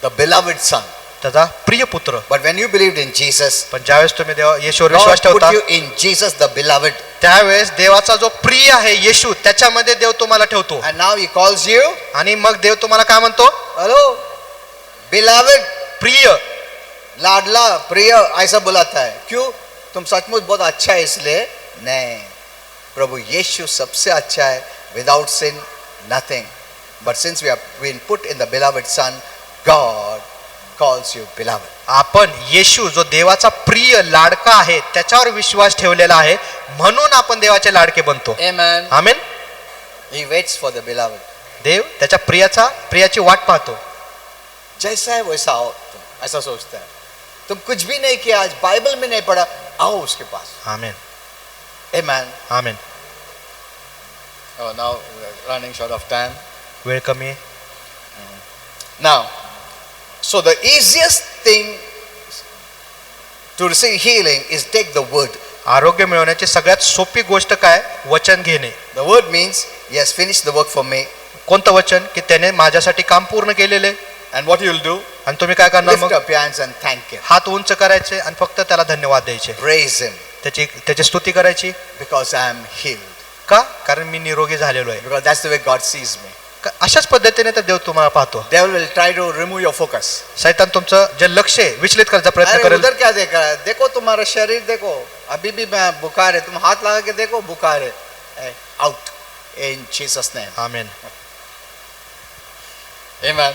the beloved son. त्याचा प्रिय पुत्र. But when you believed in Jesus, पण ज्यावेळेस तुम्ही देवा येशूवर God विश्वास put ठेवता you in Jesus, the beloved, त्यावेळेस देवाचा जो प्रिय आहे येशू त्याच्यामध्ये देव तुम्हाला ठेवतो. and now He calls you, आणि मग देव तुम्हाला काय म्हणतो? hello, बिलावेड, प्रिय, लाडला, प्रिय ऐसा बुलाता है. क्यों? तुम सचमुच बहुत अच्छा है इसलिए नहीं. प्रभु यीशु सबसे अच्छा है, without sin nothing. But since we have been put in the beloved son, God calls you beloved. आपण येशू जो देवाचा प्रिय लाडका आहे त्याच्यावर विश्वास ठेवलेला आहे म्हणून आपण देवाचे लाडके बनतो. Amen. Amen. He waits for the beloved. देव त्याच्या प्रियाची वाट पाहतो. जैसा है वैसा आओ तुम, ऐसा सोचता है. तुम कुछ भी नहीं किया, आज बाइबल में नहीं पढ़ा, आओ उसके pass. Amen. Amen. Amen. Oh, now we're running short of time. वेळ कमी आहे. Now, so the easiest thing to receive healing is take the word. आरोग्य मिळवण्याची सगळ्यात सोपी गोष्ट काय? वचन घेणे. The word means he has finished the work for me. कोणतं वचन? की त्याने माझ्यासाठी काम पूर्ण केलेले. And what you'll do? आणि तुम्ही काय करणार Lift मग? up your hands and thank him. हात उंच करायचे आणि फक्त त्याला धन्यवाद द्यायचे. Praise him त्याची स्तुती करायची. because I am healed. का? कारण मी निरोगी झालेलो आहे. Because that's the way God sees me. अशाच पद्धतीने तर देव तुम्हाला पाहतो. Devil will try to remove your focus. शैतान तुमचं जे लक्ष आहे विचलित करायचा प्रयत्न अरे करेल. उधर क्या देख रहा है? देखो तुम्हारा शरीर देखो, अभी भी मैं बुखार है, तुम हाथ लगा के देखो बुखार है. Out in Jesus name. Amen. Amen.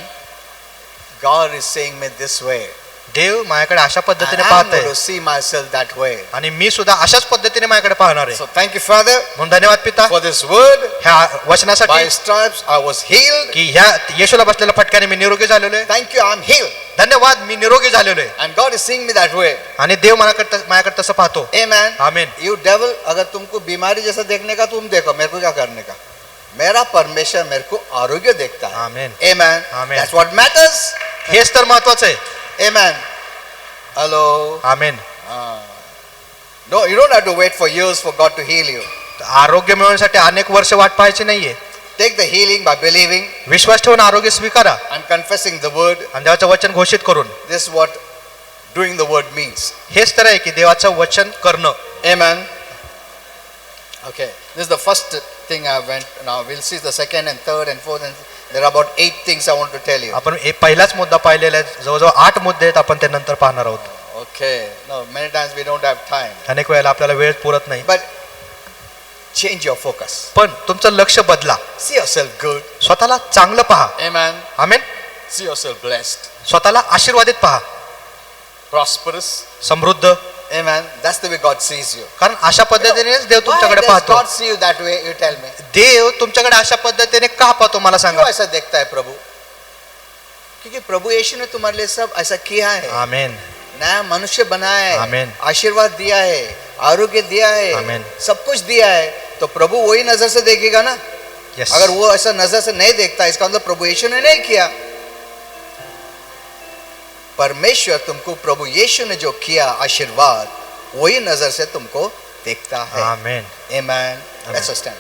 God is saying me this way. देव माझ्याकडे अशा And पद्धतीने I'm पाहत going आहे to see myself that way. आणि मी सुद्धा अशाच पद्धतीने माझ्याकडे पाहणार आहे. So thank you, Father, म्हणून धन्यवाद पिता for this word. ह्या By वचनासाठी His stripes I was healed. की ह्या येशूला बसलेल्या फटक्याने मी निरोगी झालेलो आहे. Thank you, I'm healed. धन्यवाद, मी निरोगी झालेलो आहे. And God is seeing me that way. आणि देव माझ्याकडे तसं पाहतो. Amen. आमेन. You devil, अगर तुमको बीमारी जैसा देखने का तुम देखो, मेरे को क्या करने का? मेरा परमेश्वर मेरे को आरोग्य देखता है. आमेन. Amen. Amen. That's what matters. हेच तर महत्वाचं आहे. Amen. Hello. Amen. No, you don't have to wait for years for God to heal you. आरोग्य मिळवण्यासाठी अनेक वर्ष वाट पाहायची नाहीये. Take the healing by believing विश्वास ठेवून आरोग्य स्वीकारा and confessing the word. आणि देवाचं वचन घोषित करून. This is what doing the word means. हेच तर आहे की देवाचं वचन करणं. Amen. Okay, this is the first thing I went. Now we'll see the second and third and fourth, and there are about 8 things I want to tell you. आपण पहिलाच मुद्दा पाहिलेला आहे. जवळजवळ 8 मुद्दे आहेत. आपण ते नंतर पाहणार आहोत. Okay, no, many times we don't have time. अनेक वेळेला आपल्याला वेळ पुरत नाही. But change your focus. पण तुमचं लक्ष बदला. See yourself good. स्वतःला चांगलं पहा. Amen. आमेन. See yourself blessed, स्वतःला आशीर्वादित पहा. prosperous. समृद्ध. Amen. That's the way God sees you. कारण अशा पद्धतीनेच देव Why तुमच्याकडे does पाहतो. God see you that way? You tell me. देव तुमच्याकडे अशा पद्धतीने का पाहतो मला सांगा. क्यों ऐसा देखता है प्रभु? क्योंकि प्रभु यीशु ने तुम्हारे लिए सब ऐसा किया है. आमेन. नया मनुष्य बनाया है. आमीन. आशीर्वाद दिया है, आरोग्य दिया है, आमीन. सब कुछ दिया है. तो प्रभु वही नजर से देखेगा ना. यस. अगर वो ऐसा नजर से नहीं देखता, इसका मतलब प्रभु यीशु ने नहीं किया. परमेश्वर तुमको प्रभु यीशु ने जो किया आशीर्वाद, वही नजर से तुमको देखता है. आमेन. Amen. Let's stand.